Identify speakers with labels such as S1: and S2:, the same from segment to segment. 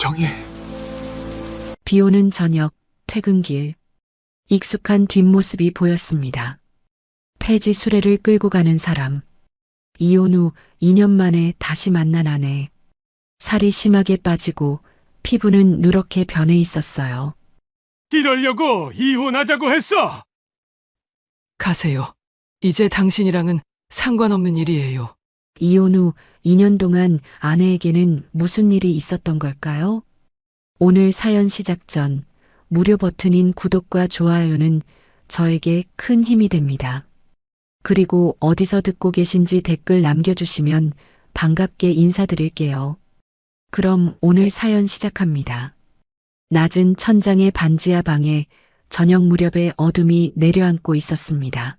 S1: 박정희.
S2: 비 오는 저녁, 퇴근길. 익숙한 뒷모습이 보였습니다. 폐지 수레를 끌고 가는 사람. 이혼 후 2년 만에 다시 만난 아내. 살이 심하게 빠지고 피부는 누렇게 변해 있었어요.
S3: 이러려고 이혼하자고 했어.
S4: 가세요. 이제 당신이랑은 상관없는 일이에요.
S2: 이혼 후 2년 동안 아내에게는 무슨 일이 있었던 걸까요? 오늘 사연 시작 전 무료 버튼인 구독과 좋아요는 저에게 큰 힘이 됩니다. 그리고 어디서 듣고 계신지 댓글 남겨주시면 반갑게 인사드릴게요. 그럼 오늘 사연 시작합니다. 낮은 천장의 반지하 방에 저녁 무렵의 어둠이 내려앉고 있었습니다.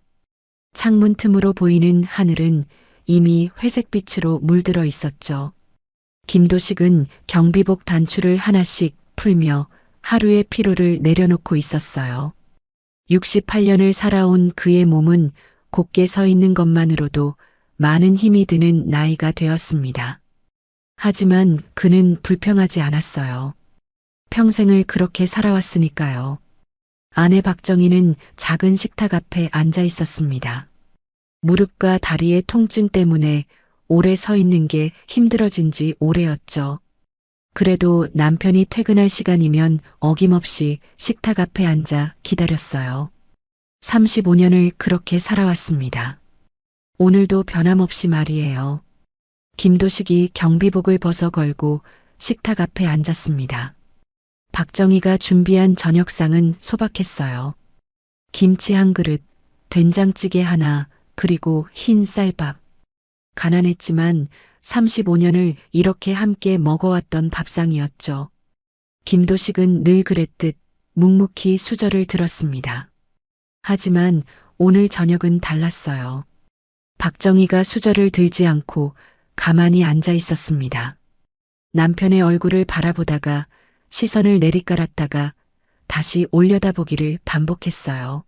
S2: 창문 틈으로 보이는 하늘은 이미 회색빛으로 물들어 있었죠. 김도식은 경비복 단추를 하나씩 풀며 하루의 피로를 내려놓고 있었어요. 68년을 살아온 그의 몸은 곧게 서 있는 것만으로도 많은 힘이 드는 나이가 되었습니다. 하지만 그는 불평하지 않았어요. 평생을 그렇게 살아왔으니까요. 아내 박정희는 작은 식탁 앞에 앉아 있었습니다. 무릎과 다리의 통증 때문에 오래 서 있는 게 힘들어진 지 오래였죠. 그래도 남편이 퇴근할 시간이면 어김없이 식탁 앞에 앉아 기다렸어요. 35년을 그렇게 살아왔습니다. 오늘도 변함없이 말이에요. 김도식이 경비복을 벗어 걸고 식탁 앞에 앉았습니다. 박정희가 준비한 저녁상은 소박했어요. 김치 한 그릇, 된장찌개 하나, 그리고 흰 쌀밥. 가난했지만 35년을 이렇게 함께 먹어왔던 밥상이었죠. 김도식은 늘 그랬듯 묵묵히 수저를 들었습니다. 하지만 오늘 저녁은 달랐어요. 박정희가 수저를 들지 않고 가만히 앉아 있었습니다. 남편의 얼굴을 바라보다가 시선을 내리깔았다가 다시 올려다보기를 반복했어요.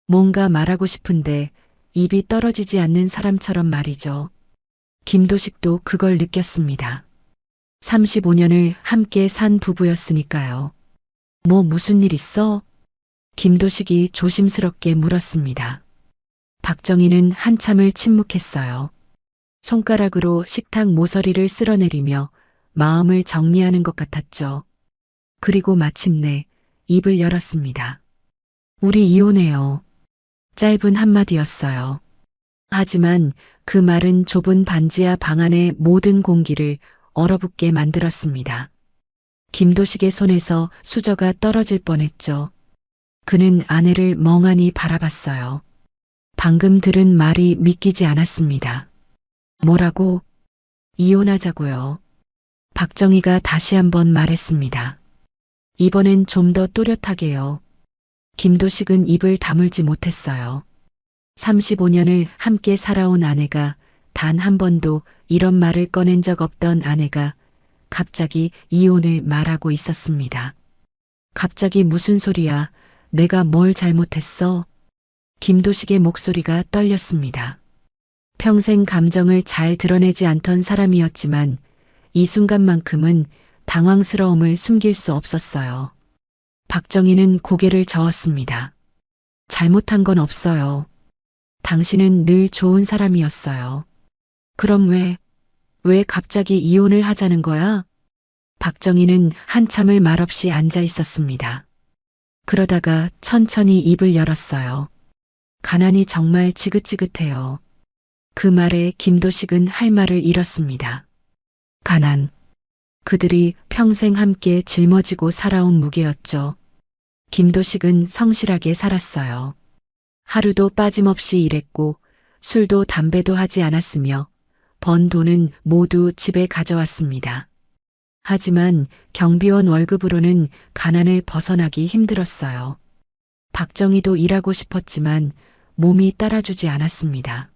S2: 뭔가 말하고 싶은데 입이 떨어지지 않는 사람처럼 말이죠. 김도식도 그걸 느꼈습니다. 35년을 함께 산 부부였으니까요. 뭐 무슨 일 있어? 김도식이 조심스럽게 물었습니다. 박정희는 한참을 침묵했어요. 손가락으로 식탁 모서리를 쓸어내리며 마음을 정리하는 것 같았죠. 그리고 마침내 입을 열었습니다. 우리 이혼해요. 짧은 한마디였어요. 하지만 그 말은 좁은 반지하 방 안의 모든 공기를 얼어붙게 만들었습니다. 김도식의 손에서 수저가 떨어질 뻔했죠. 그는 아내를 멍하니 바라봤어요. 방금 들은 말이 믿기지 않았습니다. 뭐라고? 이혼하자고요. 박정희가 다시 한번 말했습니다. 이번엔 좀 더 또렷하게요. 김도식은 입을 다물지 못했어요. 35년을 함께 살아온 아내가 단 한 번도 이런 말을 꺼낸 적 없던 아내가 갑자기 이혼을 말하고 있었습니다. 갑자기 무슨 소리야? 내가 뭘 잘못했어? 김도식의 목소리가 떨렸습니다. 평생 감정을 잘 드러내지 않던 사람이었지만 이 순간만큼은 당황스러움을 숨길 수 없었어요. 박정희는 고개를 저었습니다. 잘못한 건 없어요. 당신은 늘 좋은 사람이었어요. 그럼 왜 갑자기 이혼을 하자는 거야? 박정희는 한참을 말없이 앉아 있었습니다. 그러다가 천천히 입을 열었어요. 가난이 정말 지긋지긋해요. 그 말에 김도식은 할 말을 잃었습니다. 가난. 그들이 평생 함께 짊어지고 살아온 무게였죠. 김도식은 성실하게 살았어요. 하루도 빠짐없이 일했고 술도 담배도 하지 않았으며 번 돈은 모두 집에 가져왔습니다. 하지만 경비원 월급으로는 가난을 벗어나기 힘들었어요. 박정희도 일하고 싶었지만 몸이 따라주지 않았습니다.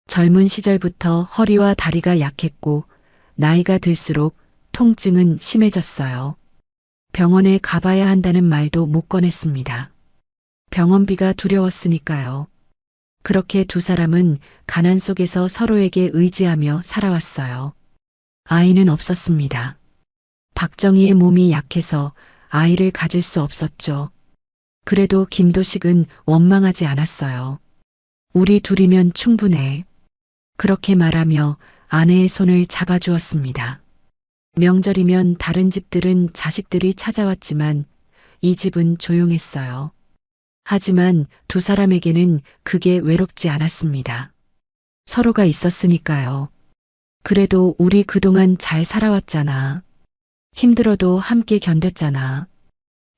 S2: 젊은 시절부터 허리와 다리가 약했고 나이가 들수록 통증은 심해졌어요. 병원에 가봐야 한다는 말도 못 꺼냈습니다. 병원비가 두려웠으니까요. 그렇게 두 사람은 가난 속에서 서로에게 의지하며 살아왔어요. 아이는 없었습니다. 박정희의 몸이 약해서 아이를 가질 수 없었죠. 그래도 김도식은 원망하지 않았어요. 우리 둘이면 충분해. 그렇게 말하며 아내의 손을 잡아주었습니다. 명절이면 다른 집들은 자식들이 찾아왔지만 이 집은 조용했어요. 하지만 두 사람에게는 그게 외롭지 않았습니다. 서로가 있었으니까요. 그래도 우리 그동안 잘 살아왔잖아. 힘들어도 함께 견뎠잖아.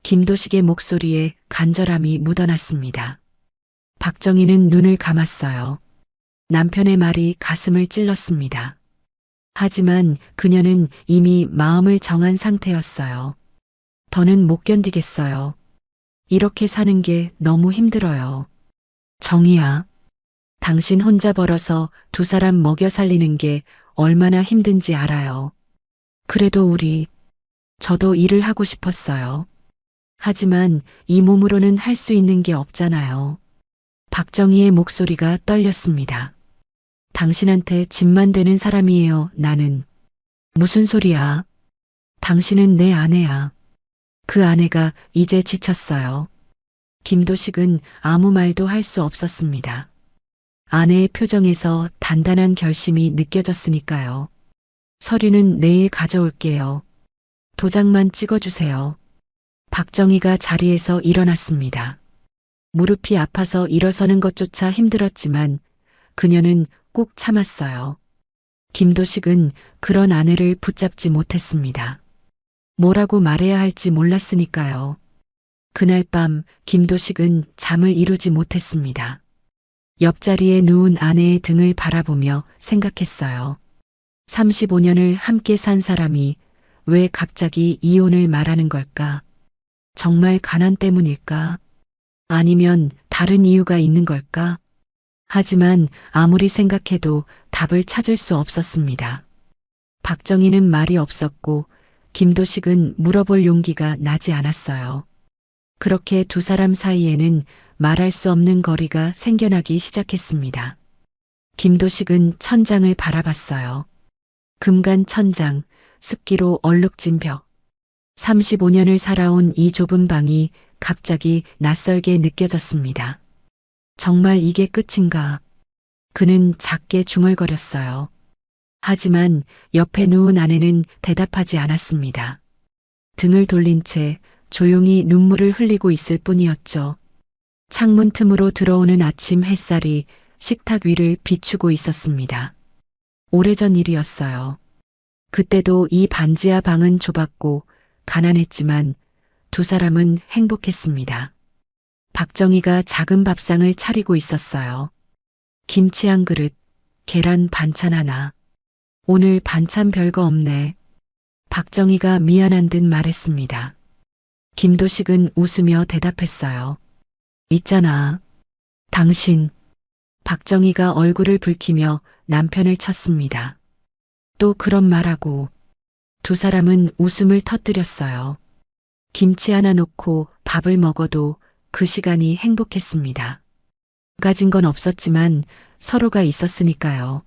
S2: 김도식의 목소리에 간절함이 묻어났습니다. 박정희는 눈을 감았어요. 남편의 말이 가슴을 찔렀습니다. 하지만 그녀는 이미 마음을 정한 상태였어요. 더는 못 견디겠어요. 이렇게 사는 게 너무 힘들어요. 정희야, 당신 혼자 벌어서 두 사람 먹여 살리는 게 얼마나 힘든지 알아요. 그래도 저도 일을 하고 싶었어요. 하지만 이 몸으로는 할 수 있는 게 없잖아요. 박정희의 목소리가 떨렸습니다. 당신한테 짐만 되는 사람이에요, 나는. 무슨 소리야? 당신은 내 아내야. 그 아내가 이제 지쳤어요. 김도식은 아무 말도 할 수 없었습니다. 아내의 표정에서 단단한 결심이 느껴졌으니까요. 서류는 내일 가져올게요. 도장만 찍어주세요. 박정희가 자리에서 일어났습니다. 무릎이 아파서 일어서는 것조차 힘들었지만 그녀는 꾹 참았어요. 김도식은 그런 아내를 붙잡지 못했습니다. 뭐라고 말해야 할지 몰랐으니까요. 그날 밤 김도식은 잠을 이루지 못했습니다. 옆자리에 누운 아내의 등을 바라보며 생각했어요. 35년을 함께 산 사람이 왜 갑자기 이혼을 말하는 걸까? 정말 가난 때문일까? 아니면 다른 이유가 있는 걸까? 하지만 아무리 생각해도 답을 찾을 수 없었습니다. 박정희는 말이 없었고 김도식은 물어볼 용기가 나지 않았어요. 그렇게 두 사람 사이에는 말할 수 없는 거리가 생겨나기 시작했습니다. 김도식은 천장을 바라봤어요. 금간 천장, 습기로 얼룩진 벽. 35년을 살아온 이 좁은 방이 갑자기 낯설게 느껴졌습니다. 정말 이게 끝인가? 그는 작게 중얼거렸어요. 하지만 옆에 누운 아내는 대답하지 않았습니다. 등을 돌린 채 조용히 눈물을 흘리고 있을 뿐이었죠. 창문 틈으로 들어오는 아침 햇살이 식탁 위를 비추고 있었습니다. 오래전 일이었어요. 그때도 이 반지하 방은 좁았고 가난했지만 두 사람은 행복했습니다. 박정희가 작은 밥상을 차리고 있었어요. 김치 한 그릇, 계란 반찬 하나. 오늘 반찬 별거 없네. 박정희가 미안한 듯 말했습니다. 김도식은 웃으며 대답했어요. 있잖아. 당신. 박정희가 얼굴을 붉히며 남편을 쳤습니다. 또 그런 말하고. 두 사람은 웃음을 터뜨렸어요. 김치 하나 놓고 밥을 먹어도 그 시간이 행복했습니다. 가진 건 없었지만 서로가 있었으니까요.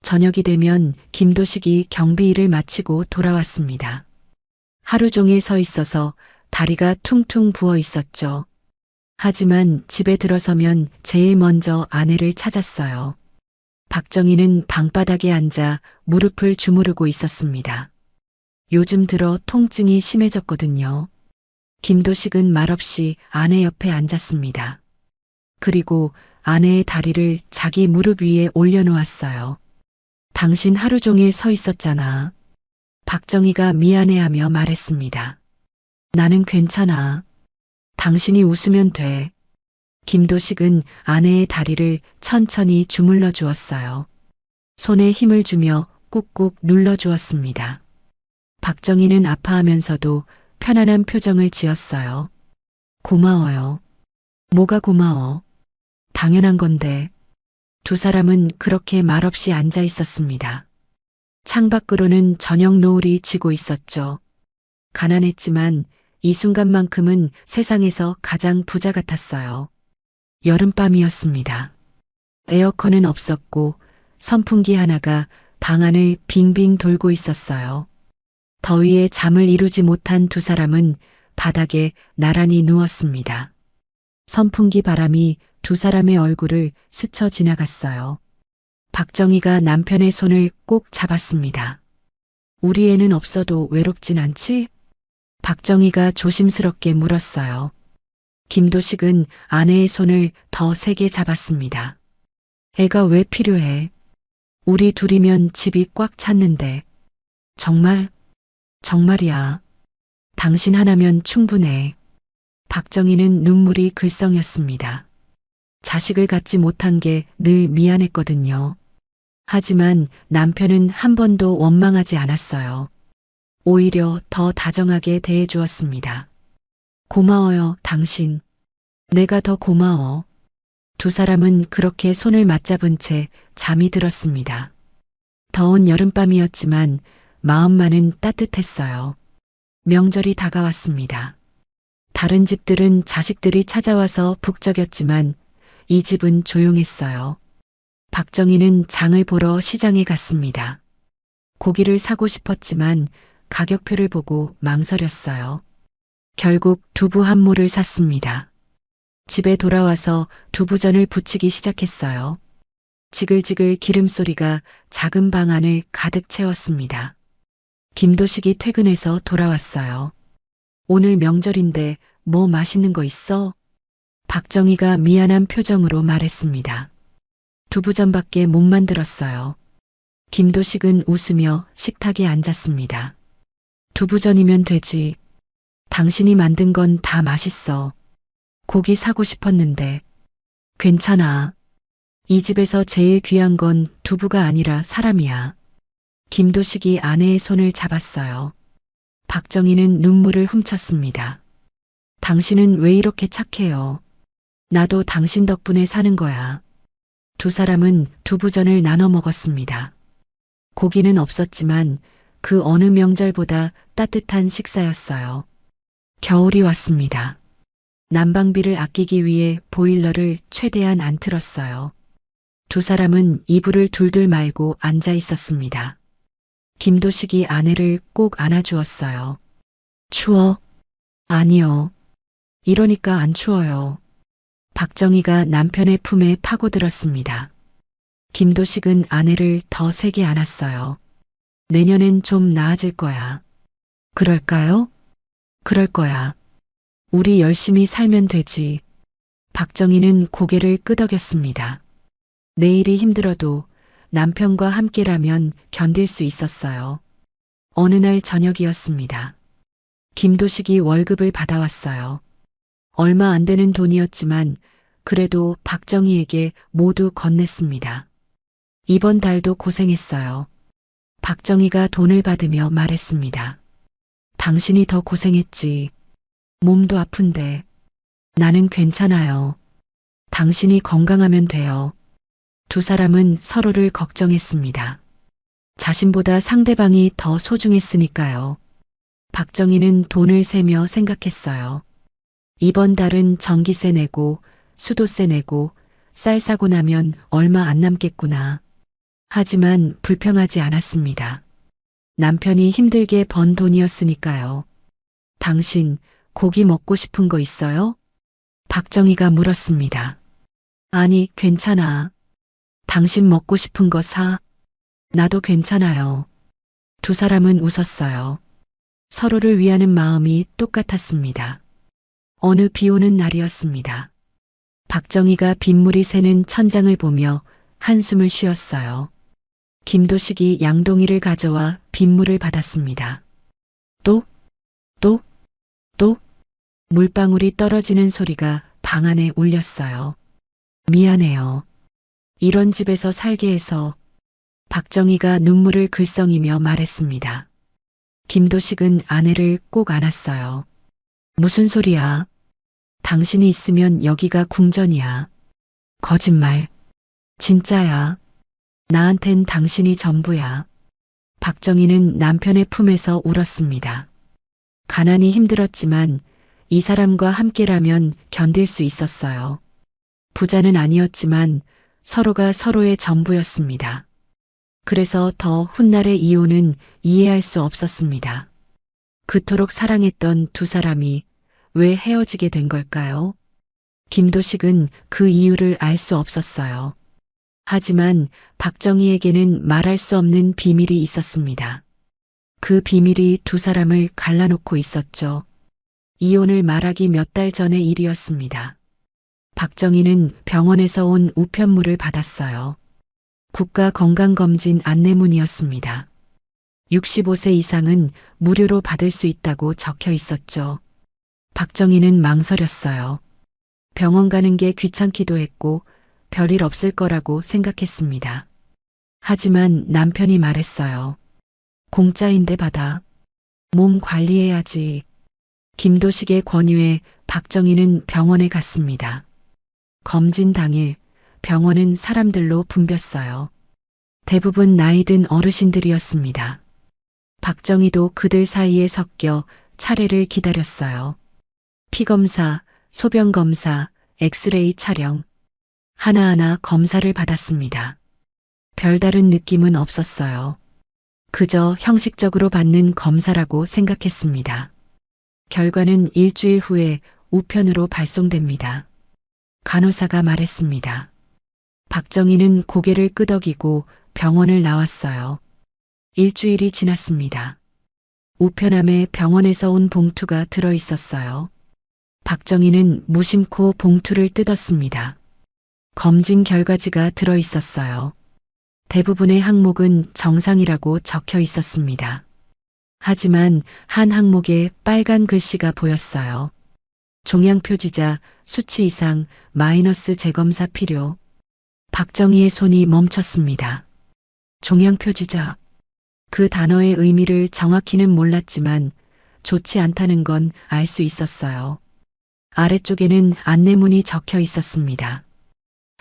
S2: 저녁이 되면 김도식이 경비 일을 마치고 돌아왔습니다. 하루 종일 서 있어서 다리가 퉁퉁 부어 있었죠. 하지만 집에 들어서면 제일 먼저 아내를 찾았어요. 박정희는 방바닥에 앉아 무릎을 주무르고 있었습니다. 요즘 들어 통증이 심해졌거든요. 김도식은 말없이 아내 옆에 앉았습니다. 그리고 아내의 다리를 자기 무릎 위에 올려놓았어요. 당신 하루 종일 서 있었잖아. 박정희가 미안해하며 말했습니다. 나는 괜찮아. 당신이 웃으면 돼. 김도식은 아내의 다리를 천천히 주물러 주었어요. 손에 힘을 주며 꾹꾹 눌러 주었습니다. 박정희는 아파하면서도 편안한 표정을 지었어요. 고마워요. 뭐가 고마워? 당연한 건데. 두 사람은 그렇게 말없이 앉아 있었습니다. 창밖으로는 저녁 노을이 지고 있었죠. 가난했지만 이 순간만큼은 세상에서 가장 부자 같았어요. 여름밤이었습니다. 에어컨은 없었고 선풍기 하나가 방 안을 빙빙 돌고 있었어요. 더위에 잠을 이루지 못한 두 사람은 바닥에 나란히 누웠습니다. 선풍기 바람이 두 사람의 얼굴을 스쳐 지나갔어요. 박정희가 남편의 손을 꼭 잡았습니다. 우리 애는 없어도 외롭진 않지? 박정희가 조심스럽게 물었어요. 김도식은 아내의 손을 더 세게 잡았습니다. 애가 왜 필요해? 우리 둘이면 집이 꽉 찼는데. 정말? 정말이야. 당신 하나면 충분해. 박정희는 눈물이 글썽였습니다. 자식을 갖지 못한 게 늘 미안했거든요. 하지만 남편은 한 번도 원망하지 않았어요. 오히려 더 다정하게 대해주었습니다. 고마워요, 당신. 내가 더 고마워. 두 사람은 그렇게 손을 맞잡은 채 잠이 들었습니다. 더운 여름밤이었지만 마음만은 따뜻했어요. 명절이 다가왔습니다. 다른 집들은 자식들이 찾아와서 북적였지만 이 집은 조용했어요. 박정희는 장을 보러 시장에 갔습니다. 고기를 사고 싶었지만 가격표를 보고 망설였어요. 결국 두부 한 모를 샀습니다. 집에 돌아와서 두부전을 부치기 시작했어요. 지글지글 기름 소리가 작은 방 안을 가득 채웠습니다. 김도식이 퇴근해서 돌아왔어요. 오늘 명절인데 뭐 맛있는 거 있어? 박정희가 미안한 표정으로 말했습니다. 두부전밖에 못 만들었어요. 김도식은 웃으며 식탁에 앉았습니다. 두부전이면 되지. 당신이 만든 건 다 맛있어. 고기 사고 싶었는데. 괜찮아. 이 집에서 제일 귀한 건 두부가 아니라 사람이야. 김도식이 아내의 손을 잡았어요. 박정희는 눈물을 훔쳤습니다. 당신은 왜 이렇게 착해요? 나도 당신 덕분에 사는 거야. 두 사람은 두부전을 나눠 먹었습니다. 고기는 없었지만 그 어느 명절보다 따뜻한 식사였어요. 겨울이 왔습니다. 난방비를 아끼기 위해 보일러를 최대한 안 틀었어요. 두 사람은 이불을 둘둘 말고 앉아 있었습니다. 김도식이 아내를 꼭 안아주었어요. 추워? 아니요. 이러니까 안 추워요. 박정희가 남편의 품에 파고들었습니다. 김도식은 아내를 더 세게 안았어요. 내년엔 좀 나아질 거야. 그럴까요? 그럴 거야. 우리 열심히 살면 되지. 박정희는 고개를 끄덕였습니다. 내일이 힘들어도 남편과 함께라면 견딜 수 있었어요. 어느 날 저녁이었습니다. 김도식이 월급을 받아왔어요. 얼마 안 되는 돈이었지만 그래도 박정희에게 모두 건넸습니다. 이번 달도 고생했어요. 박정희가 돈을 받으며 말했습니다. 당신이 더 고생했지. 몸도 아픈데. 나는 괜찮아요. 당신이 건강하면 돼요. 두 사람은 서로를 걱정했습니다. 자신보다 상대방이 더 소중했으니까요. 박정희는 돈을 세며 생각했어요. 이번 달은 전기세 내고 수도세 내고 쌀 사고 나면 얼마 안 남겠구나. 하지만 불평하지 않았습니다. 남편이 힘들게 번 돈이었으니까요. 당신 고기 먹고 싶은 거 있어요? 박정희가 물었습니다. 아니, 괜찮아. 당신 먹고 싶은 거 사. 나도 괜찮아요. 두 사람은 웃었어요. 서로를 위하는 마음이 똑같았습니다. 어느 비 오는 날이었습니다. 박정희가 빗물이 새는 천장을 보며 한숨을 쉬었어요. 김도식이 양동이를 가져와 빗물을 받았습니다. 똑, 똑, 똑 물방울이 떨어지는 소리가 방 안에 울렸어요. 미안해요. 이런 집에서 살게 해서. 박정희가 눈물을 글썽이며 말했습니다. 김도식은 아내를 꼭 안았어요. 무슨 소리야? 당신이 있으면 여기가 궁전이야. 거짓말. 진짜야. 나한텐 당신이 전부야. 박정희는 남편의 품에서 울었습니다. 가난이 힘들었지만 이 사람과 함께라면 견딜 수 있었어요. 부자는 아니었지만 서로가 서로의 전부였습니다. 그래서 더 훗날의 이혼은 이해할 수 없었습니다. 그토록 사랑했던 두 사람이 왜 헤어지게 된 걸까요? 김도식은 그 이유를 알 수 없었어요. 하지만 박정희에게는 말할 수 없는 비밀이 있었습니다. 그 비밀이 두 사람을 갈라놓고 있었죠. 이혼을 말하기 몇 달 전의 일이었습니다. 박정희는 병원에서 온 우편물을 받았어요. 국가건강검진 안내문이었습니다. 65세 이상은 무료로 받을 수 있다고 적혀 있었죠. 박정희는 망설였어요. 병원 가는 게 귀찮기도 했고 별일 없을 거라고 생각했습니다. 하지만 남편이 말했어요. 공짜인데 받아. 몸 관리해야지. 김도식의 권유에 박정희는 병원에 갔습니다. 검진 당일 병원은 사람들로 붐볐어요. 대부분 나이든 어르신들이었습니다. 박정희도 그들 사이에 섞여 차례를 기다렸어요. 피검사, 소변검사, 엑스레이 촬영. 하나하나 검사를 받았습니다. 별다른 느낌은 없었어요. 그저 형식적으로 받는 검사라고 생각했습니다. 결과는 일주일 후에 우편으로 발송됩니다. 간호사가 말했습니다. 박정희는 고개를 끄덕이고 병원을 나왔어요. 일주일이 지났습니다. 우편함에 병원에서 온 봉투가 들어 있었어요. 박정희는 무심코 봉투를 뜯었습니다. 검진 결과지가 들어 있었어요. 대부분의 항목은 정상이라고 적혀 있었습니다. 하지만 한 항목에 빨간 글씨가 보였어요. 종양 표지자 수치 이상 마이너스 재검사 필요. 박정희의 손이 멈췄습니다. 종양 표지자. 그 단어의 의미를 정확히는 몰랐지만 좋지 않다는 건 알 수 있었어요. 아래쪽에는 안내문이 적혀 있었습니다.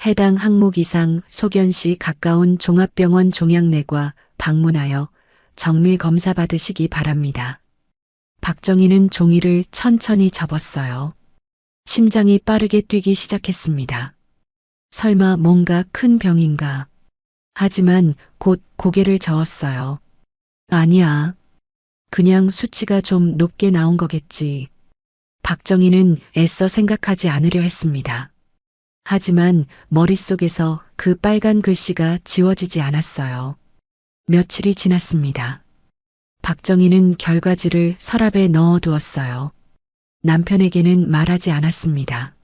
S2: 해당 항목 이상 소견 시 가까운 종합병원 종양내과 방문하여 정밀 검사 받으시기 바랍니다. 박정희는 종이를 천천히 접었어요. 심장이 빠르게 뛰기 시작했습니다. 설마 뭔가 큰 병인가? 하지만 곧 고개를 저었어요. 아니야. 그냥 수치가 좀 높게 나온 거겠지. 박정희는 애써 생각하지 않으려 했습니다. 하지만 머릿속에서 그 빨간 글씨가 지워지지 않았어요. 며칠이 지났습니다. 박정희는 결과지를 서랍에 넣어두었어요. 남편에게는 말하지 않았습니다.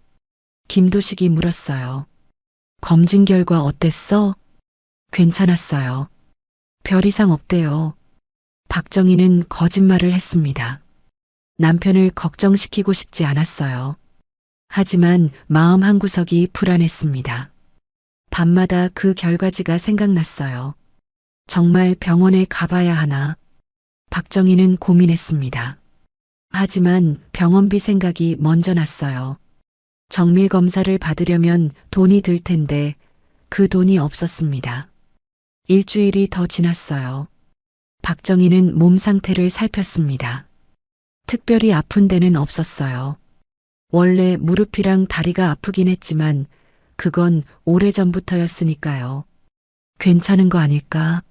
S2: 김도식이 물었어요. 검진 결과 어땠어? 괜찮았어요. 별 이상 없대요. 박정희는 거짓말을 했습니다. 남편을 걱정시키고 싶지 않았어요. 하지만 마음 한구석이 불안했습니다. 밤마다 그 결과지가 생각났어요. 정말 병원에 가봐야 하나? 박정희는 고민했습니다. 하지만 병원비 생각이 먼저 났어요. 정밀 검사를 받으려면 돈이 들 텐데 그 돈이 없었습니다. 일주일이 더 지났어요. 박정희는 몸 상태를 살폈습니다. 특별히 아픈 데는 없었어요. 원래 무릎이랑 다리가 아프긴 했지만 그건 오래전부터였으니까요. 괜찮은 거 아닐까?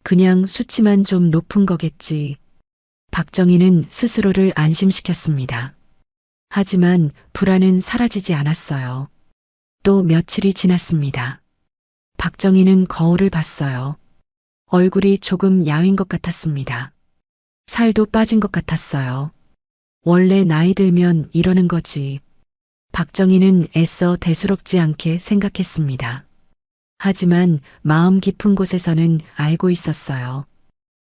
S2: 그냥 수치만 좀 높은 거겠지. 박정희는 스스로를 안심시켰습니다. 하지만 불안은 사라지지 않았어요. 또 며칠이 지났습니다. 박정희는 거울을 봤어요. 얼굴이 조금 야윈 것 같았습니다. 살도 빠진 것 같았어요. 원래 나이 들면 이러는 거지. 박정희는 애써 대수롭지 않게 생각했습니다. 하지만 마음 깊은 곳에서는 알고 있었어요.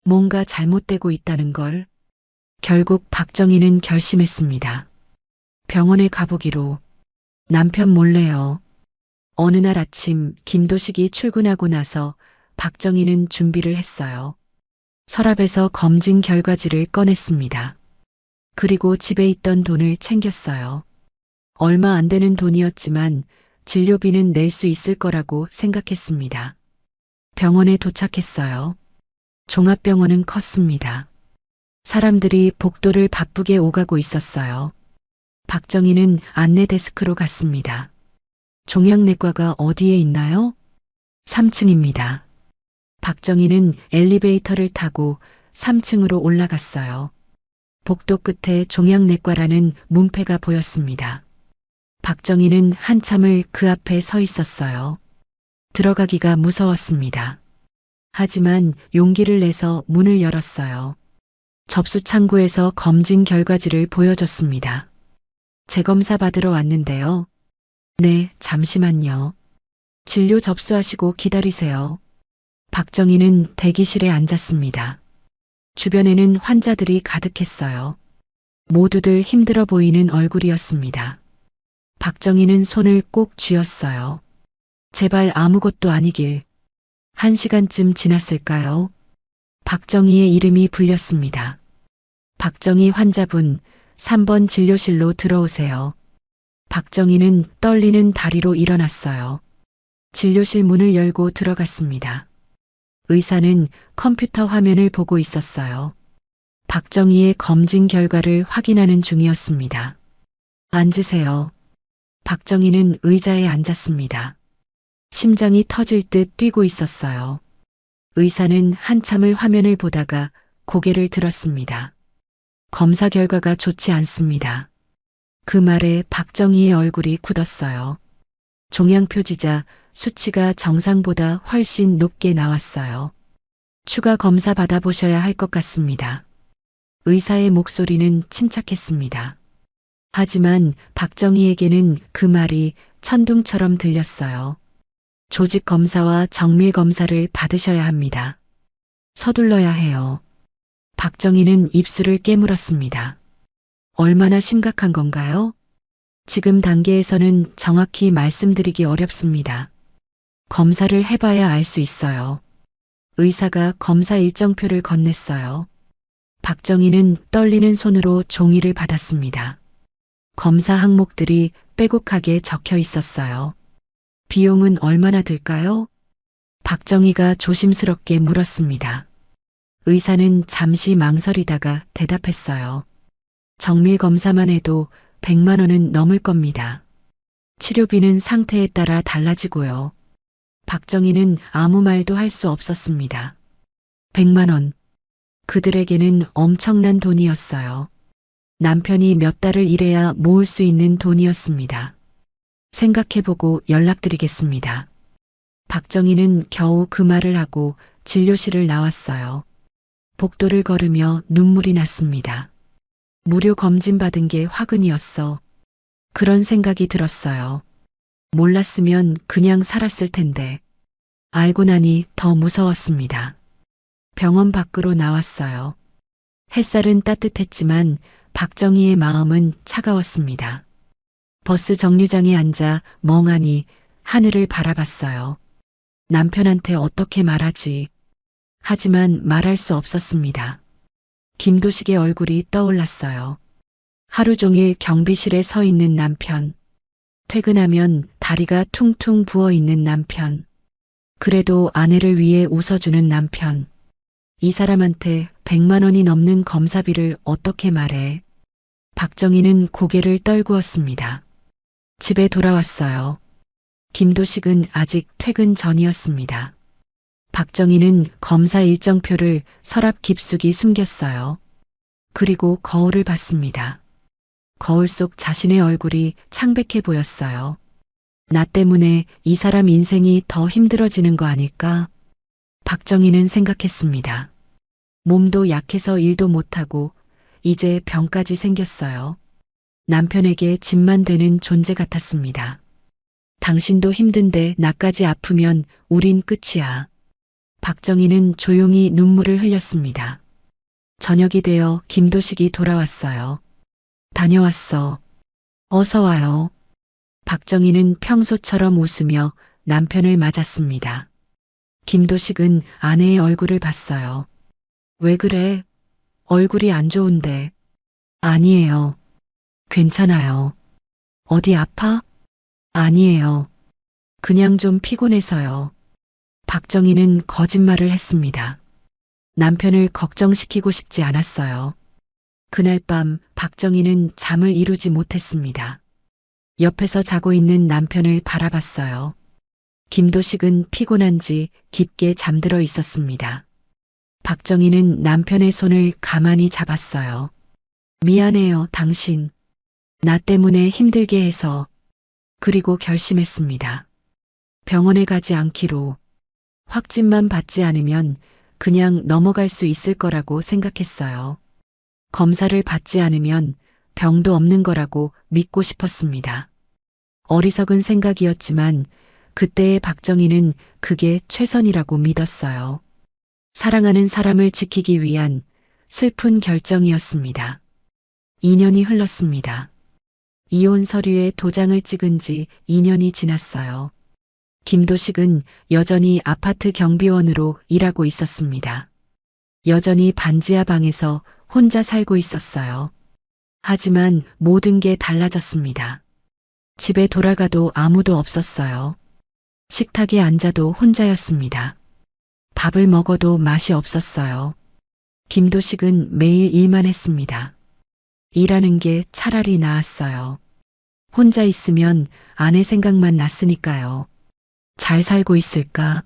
S2: 뭔가 잘못되고 있다는 걸. 결국 박정희는 결심했습니다. 병원에 가보기로. 남편 몰래요. 어느 날 아침 김도식이 출근하고 나서 박정희는 준비를 했어요. 서랍에서 검진 결과지를 꺼냈습니다. 그리고 집에 있던 돈을 챙겼어요. 얼마 안 되는 돈이었지만 진료비는 낼 수 있을 거라고 생각했습니다. 병원에 도착했어요. 종합병원은 컸습니다. 사람들이 복도를 바쁘게 오가고 있었어요. 박정희는 안내 데스크로 갔습니다. 종양내과가 어디에 있나요? 3층입니다. 박정희는 엘리베이터를 타고 3층으로 올라갔어요. 복도 끝에 종양내과라는 문패가 보였습니다. 박정희는 한참을 그 앞에 서 있었어요. 들어가기가 무서웠습니다. 하지만 용기를 내서 문을 열었어요. 접수 창구에서 검진 결과지를 보여줬습니다. 재검사 받으러 왔는데요. 네, 잠시만요. 진료 접수하시고 기다리세요. 박정희는 대기실에 앉았습니다. 주변에는 환자들이 가득했어요. 모두들 힘들어 보이는 얼굴이었습니다. 박정희는 손을 꼭 쥐었어요. 제발 아무것도 아니길. 1시간쯤 지났을까요? 박정희의 이름이 불렸습니다. 박정희 환자분, 3번 진료실로 들어오세요. 박정희는 떨리는 다리로 일어났어요. 진료실 문을 열고 들어갔습니다. 의사는 컴퓨터 화면을 보고 있었어요. 박정희의 검진 결과를 확인하는 중이었습니다. 앉으세요. 박정희는 의자에 앉았습니다. 심장이 터질 듯 뛰고 있었어요. 의사는 한참을 화면을 보다가 고개를 들었습니다. 검사 결과가 좋지 않습니다. 그 말에 박정희의 얼굴이 굳었어요. 종양 표지자 수치가 정상보다 훨씬 높게 나왔어요. 추가 검사 받아보셔야 할 것 같습니다. 의사의 목소리는 침착했습니다. 하지만 박정희에게는 그 말이 천둥처럼 들렸어요. 조직 검사와 정밀 검사를 받으셔야 합니다. 서둘러야 해요. 박정희는 입술을 깨물었습니다. 얼마나 심각한 건가요? 지금 단계에서는 정확히 말씀드리기 어렵습니다. 검사를 해봐야 알 수 있어요. 의사가 검사 일정표를 건넸어요. 박정희는 떨리는 손으로 종이를 받았습니다. 검사 항목들이 빼곡하게 적혀 있었어요. 비용은 얼마나 들까요? 박정희가 조심스럽게 물었습니다. 의사는 잠시 망설이다가 대답했어요. 정밀 검사만 해도 100만 원은 넘을 겁니다. 치료비는 상태에 따라 달라지고요. 박정희는 아무 말도 할 수 없었습니다. 100만 원. 그들에게는 엄청난 돈이었어요. 남편이 몇 달을 일해야 모을 수 있는 돈이었습니다. 생각해보고 연락드리겠습니다. 박정희는 겨우 그 말을 하고 진료실을 나왔어요. 복도를 걸으며 눈물이 났습니다. 무료 검진 받은 게 화근이었어. 그런 생각이 들었어요. 몰랐으면 그냥 살았을 텐데. 알고 나니 더 무서웠습니다. 병원 밖으로 나왔어요. 햇살은 따뜻했지만 박정희의 마음은 차가웠습니다. 버스 정류장에 앉아 멍하니 하늘을 바라봤어요. 남편한테 어떻게 말하지? 하지만 말할 수 없었습니다. 김도식의 얼굴이 떠올랐어요. 하루 종일 경비실에 서 있는 남편. 퇴근하면 다리가 퉁퉁 부어 있는 남편. 그래도 아내를 위해 웃어주는 남편. 이 사람한테 100만 원이 넘는 검사비를 어떻게 말해? 박정희는 고개를 떨구었습니다. 집에 돌아왔어요. 김도식은 아직 퇴근 전이었습니다. 박정희는 검사 일정표를 서랍 깊숙이 숨겼어요. 그리고 거울을 봤습니다. 거울 속 자신의 얼굴이 창백해 보였어요. 나 때문에 이 사람 인생이 더 힘들어지는 거 아닐까? 박정희는 생각했습니다. 몸도 약해서 일도 못하고 이제 병까지 생겼어요. 남편에게 짐만 되는 존재 같았습니다. 당신도 힘든데 나까지 아프면 우린 끝이야. 박정희는 조용히 눈물을 흘렸습니다. 저녁이 되어 김도식이 돌아왔어요. 다녀왔어. 어서 와요. 박정희는 평소처럼 웃으며 남편을 맞았습니다. 김도식은 아내의 얼굴을 봤어요. 왜 그래? 얼굴이 안 좋은데. 아니에요. 괜찮아요. 어디 아파? 아니에요. 그냥 좀 피곤해서요. 박정희는 거짓말을 했습니다. 남편을 걱정시키고 싶지 않았어요. 그날 밤 박정희는 잠을 이루지 못했습니다. 옆에서 자고 있는 남편을 바라봤어요. 김도식은 피곤한지 깊게 잠들어 있었습니다. 박정희는 남편의 손을 가만히 잡았어요. 미안해요, 당신. 나 때문에 힘들게 해서. 그리고 결심했습니다. 병원에 가지 않기로. 확진만 받지 않으면 그냥 넘어갈 수 있을 거라고 생각했어요. 검사를 받지 않으면 병도 없는 거라고 믿고 싶었습니다. 어리석은 생각이었지만 그때의 박정희는 그게 최선이라고 믿었어요. 사랑하는 사람을 지키기 위한 슬픈 결정이었습니다. 2년이 흘렀습니다. 이혼 서류에 도장을 찍은 지 2년이 지났어요. 김도식은 여전히 아파트 경비원으로 일하고 있었습니다. 여전히 반지하 방에서 혼자 살고 있었어요. 하지만 모든 게 달라졌습니다. 집에 돌아가도 아무도 없었어요. 식탁에 앉아도 혼자였습니다. 밥을 먹어도 맛이 없었어요. 김도식은 매일 일만 했습니다. 일하는 게 차라리 나았어요. 혼자 있으면 아내 생각만 났으니까요. 잘 살고 있을까?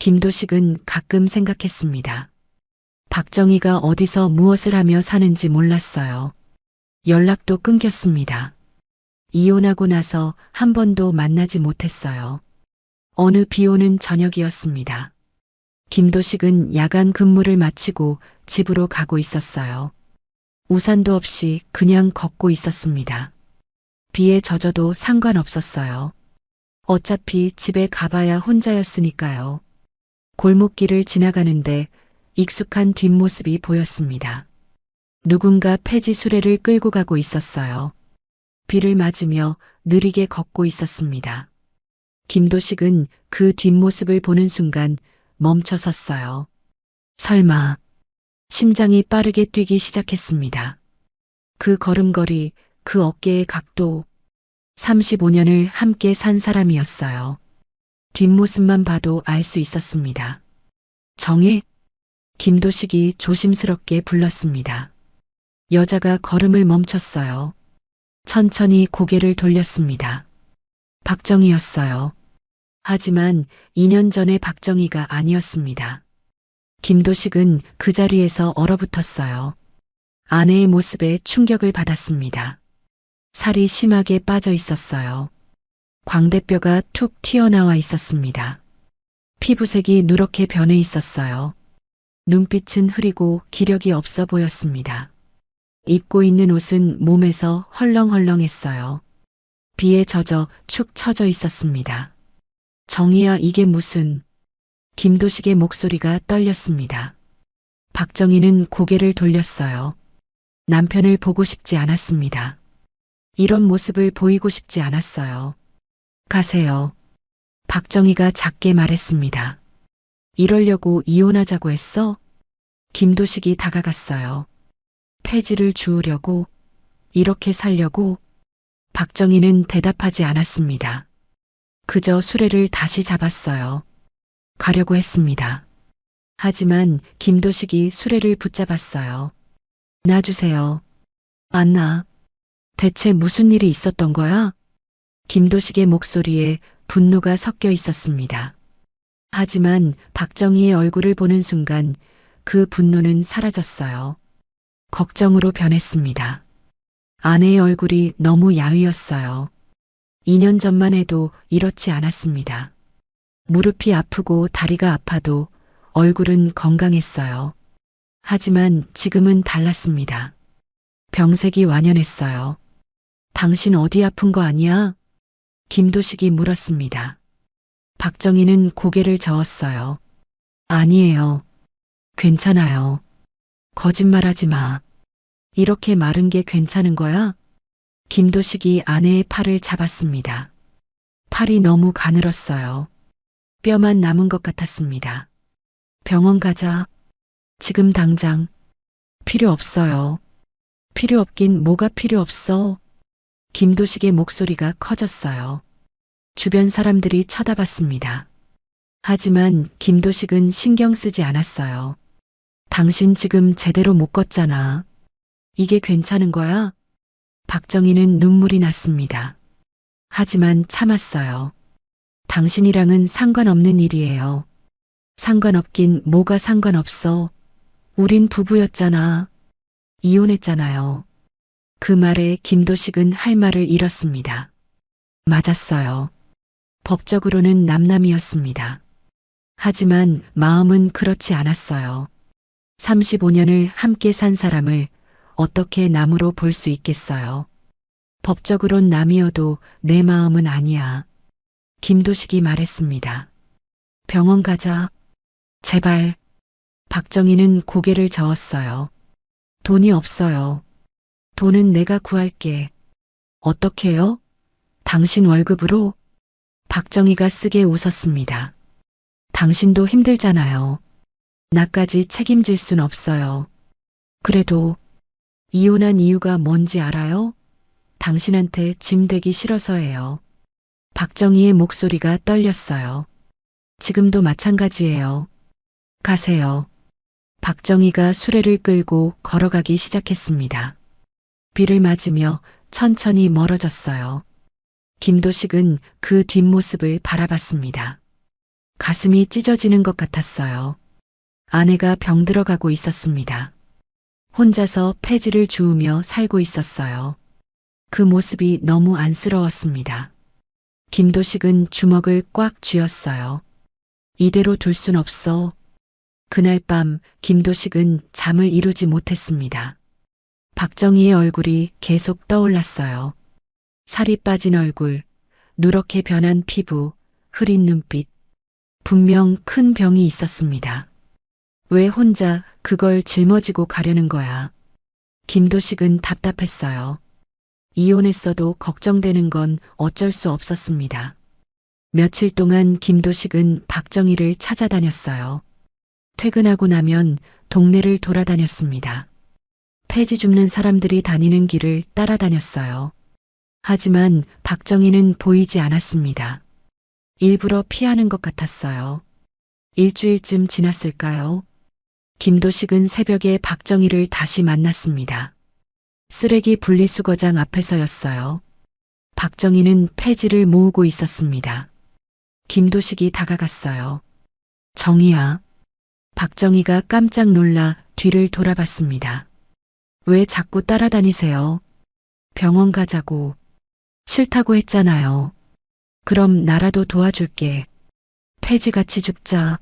S2: 김도식은 가끔 생각했습니다. 박정희가 어디서 무엇을 하며 사는지 몰랐어요. 연락도 끊겼습니다. 이혼하고 나서 한 번도 만나지 못했어요. 어느 비 오는 저녁이었습니다. 김도식은 야간 근무를 마치고 집으로 가고 있었어요. 우산도 없이 그냥 걷고 있었습니다. 비에 젖어도 상관없었어요. 어차피 집에 가봐야 혼자였으니까요. 골목길을 지나가는데 익숙한 뒷모습이 보였습니다. 누군가 폐지 수레를 끌고 가고 있었어요. 비를 맞으며 느리게 걷고 있었습니다. 김도식은 그 뒷모습을 보는 순간 멈춰 섰어요. 설마. 심장이 빠르게 뛰기 시작했습니다. 그 걸음걸이, 그 어깨의 각도. 35년을 함께 산 사람이었어요. 뒷모습만 봐도 알 수 있었습니다. 정혜? 김도식이 조심스럽게 불렀습니다. 여자가 걸음을 멈췄어요. 천천히 고개를 돌렸습니다. 박정희였어요. 하지만 2년 전의 박정희가 아니었습니다. 김도식은 그 자리에서 얼어붙었어요. 아내의 모습에 충격을 받았습니다. 살이 심하게 빠져 있었어요. 광대뼈가 툭 튀어나와 있었습니다. 피부색이 누렇게 변해 있었어요. 눈빛은 흐리고 기력이 없어 보였습니다. 입고 있는 옷은 몸에서 헐렁헐렁했어요. 비에 젖어 축 처져 있었습니다. 정희야, 이게 무슨... 김도식의 목소리가 떨렸습니다. 박정희는 고개를 돌렸어요. 남편을 보고 싶지 않았습니다. 이런 모습을 보이고 싶지 않았어요. 가세요. 박정희가 작게 말했습니다. 이러려고 이혼하자고 했어? 김도식이 다가갔어요. 폐지를 주우려고? 이렇게 살려고? 박정희는 대답하지 않았습니다. 그저 수레를 다시 잡았어요. 가려고 했습니다. 하지만 김도식이 수레를 붙잡았어요. 놔주세요. 안 놔. 대체 무슨 일이 있었던 거야? 김도식의 목소리에 분노가 섞여 있었습니다. 하지만 박정희의 얼굴을 보는 순간 그 분노는 사라졌어요. 걱정으로 변했습니다. 아내의 얼굴이 너무 야위었어요. 2년 전만 해도 이렇지 않았습니다. 무릎이 아프고 다리가 아파도 얼굴은 건강했어요. 하지만 지금은 달랐습니다. 병색이 완연했어요. 당신 어디 아픈 거 아니야? 김도식이 물었습니다. 박정희는 고개를 저었어요. 아니에요. 괜찮아요. 거짓말하지 마. 이렇게 마른 게 괜찮은 거야? 김도식이 아내의 팔을 잡았습니다. 팔이 너무 가늘었어요. 뼈만 남은 것 같았습니다. 병원 가자. 지금 당장. 필요 없어요. 필요 없긴 뭐가 필요 없어. 김도식의 목소리가 커졌어요. 주변 사람들이 쳐다봤습니다. 하지만 김도식은 신경 쓰지 않았어요. 당신 지금 제대로 못 걷잖아. 이게 괜찮은 거야? 박정희는 눈물이 났습니다. 하지만 참았어요. 당신이랑은 상관없는 일이에요. 상관없긴 뭐가 상관없어. 우린 부부였잖아. 이혼했잖아요. 그 말에 김도식은 할 말을 잃었습니다. 맞았어요. 법적으로는 남남이었습니다. 하지만 마음은 그렇지 않았어요. 35년을 함께 산 사람을 어떻게 남으로 볼 수 있겠어요. 법적으론 남이어도 내 마음은 아니야. 김도식이 말했습니다. 병원 가자. 제발. 박정희는 고개를 저었어요. 돈이 없어요. 돈은 내가 구할게. 어떻게요? 당신 월급으로? 박정희가 쓰게 웃었습니다. 당신도 힘들잖아요. 나까지 책임질 순 없어요. 그래도 이혼한 이유가 뭔지 알아요? 당신한테 짐 되기 싫어서예요. 박정희의 목소리가 떨렸어요. 지금도 마찬가지예요. 가세요. 박정희가 수레를 끌고 걸어가기 시작했습니다. 비를 맞으며 천천히 멀어졌어요. 김도식은 그 뒷모습을 바라봤습니다. 가슴이 찢어지는 것 같았어요. 아내가 병들어가고 있었습니다. 혼자서 폐지를 주우며 살고 있었어요. 그 모습이 너무 안쓰러웠습니다. 김도식은 주먹을 꽉 쥐었어요. 이대로 둘 순 없어. 그날 밤 김도식은 잠을 이루지 못했습니다. 박정희의 얼굴이 계속 떠올랐어요. 살이 빠진 얼굴, 누렇게 변한 피부, 흐린 눈빛. 분명 큰 병이 있었습니다. 왜 혼자 그걸 짊어지고 가려는 거야? 김도식은 답답했어요. 이혼했어도 걱정되는 건 어쩔 수 없었습니다. 며칠 동안 김도식은 박정희를 찾아다녔어요. 퇴근하고 나면 동네를 돌아다녔습니다. 폐지 줍는 사람들이 다니는 길을 따라다녔어요. 하지만 박정희는 보이지 않았습니다. 일부러 피하는 것 같았어요. 일주일쯤 지났을까요? 김도식은 새벽에 박정희를 다시 만났습니다. 쓰레기 분리수거장 앞에서였어요. 박정희는 폐지를 모으고 있었습니다. 김도식이 다가갔어요. 정희야. 박정희가 깜짝 놀라 뒤를 돌아봤습니다. 왜 자꾸 따라다니세요? 병원 가자고. 싫다고 했잖아요. 그럼 나라도 도와줄게. 폐지 같이 줍자.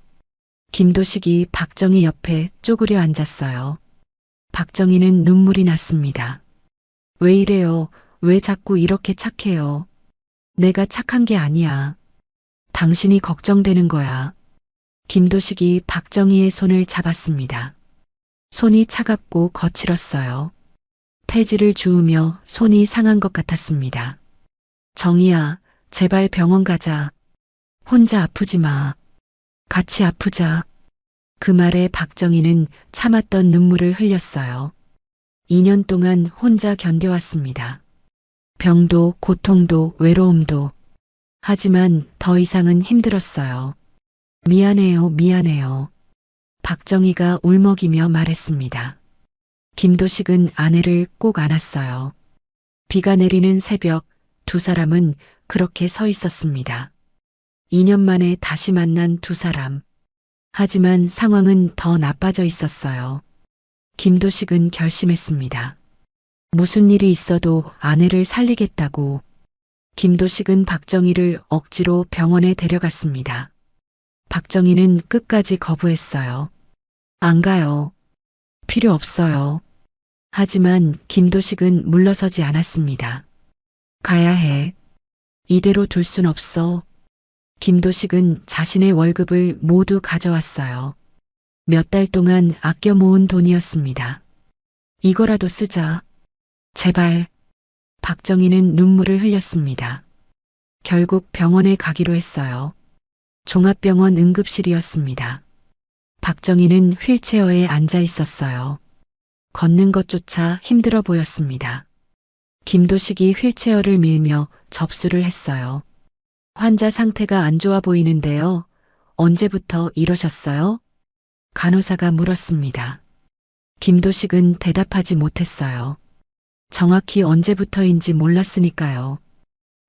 S2: 김도식이 박정희 옆에 쪼그려 앉았어요. 박정희는 눈물이 났습니다. 왜 이래요? 왜 자꾸 이렇게 착해요? 내가 착한 게 아니야. 당신이 걱정되는 거야. 김도식이 박정희의 손을 잡았습니다. 손이 차갑고 거칠었어요. 폐지를 주우며 손이 상한 것 같았습니다. 정희야, 제발 병원 가자. 혼자 아프지 마. 같이 아프자. 그 말에 박정희는 참았던 눈물을 흘렸어요. 2년 동안 혼자 견뎌왔습니다. 병도, 고통도, 외로움도. 하지만 더 이상은 힘들었어요. 미안해요, 미안해요. 박정희가 울먹이며 말했습니다. 김도식은 아내를 꼭 안았어요. 비가 내리는 새벽, 두 사람은 그렇게 서 있었습니다. 2년 만에 다시 만난 두 사람. 하지만 상황은 더 나빠져 있었어요. 김도식은 결심했습니다. 무슨 일이 있어도 아내를 살리겠다고. 김도식은 박정희를 억지로 병원에 데려갔습니다. 박정희는 끝까지 거부했어요. 안 가요. 필요 없어요. 하지만 김도식은 물러서지 않았습니다. 가야 해. 이대로 둘 순 없어. 김도식은 자신의 월급을 모두 가져왔어요. 몇 달 동안 아껴 모은 돈이었습니다. 이거라도 쓰자. 제발. 박정희는 눈물을 흘렸습니다. 결국 병원에 가기로 했어요. 종합병원 응급실이었습니다. 박정희는 휠체어에 앉아 있었어요. 걷는 것조차 힘들어 보였습니다. 김도식이 휠체어를 밀며 접수를 했어요. 환자 상태가 안 좋아 보이는데요. 언제부터 이러셨어요? 간호사가 물었습니다. 김도식은 대답하지 못했어요. 정확히 언제부터인지 몰랐으니까요.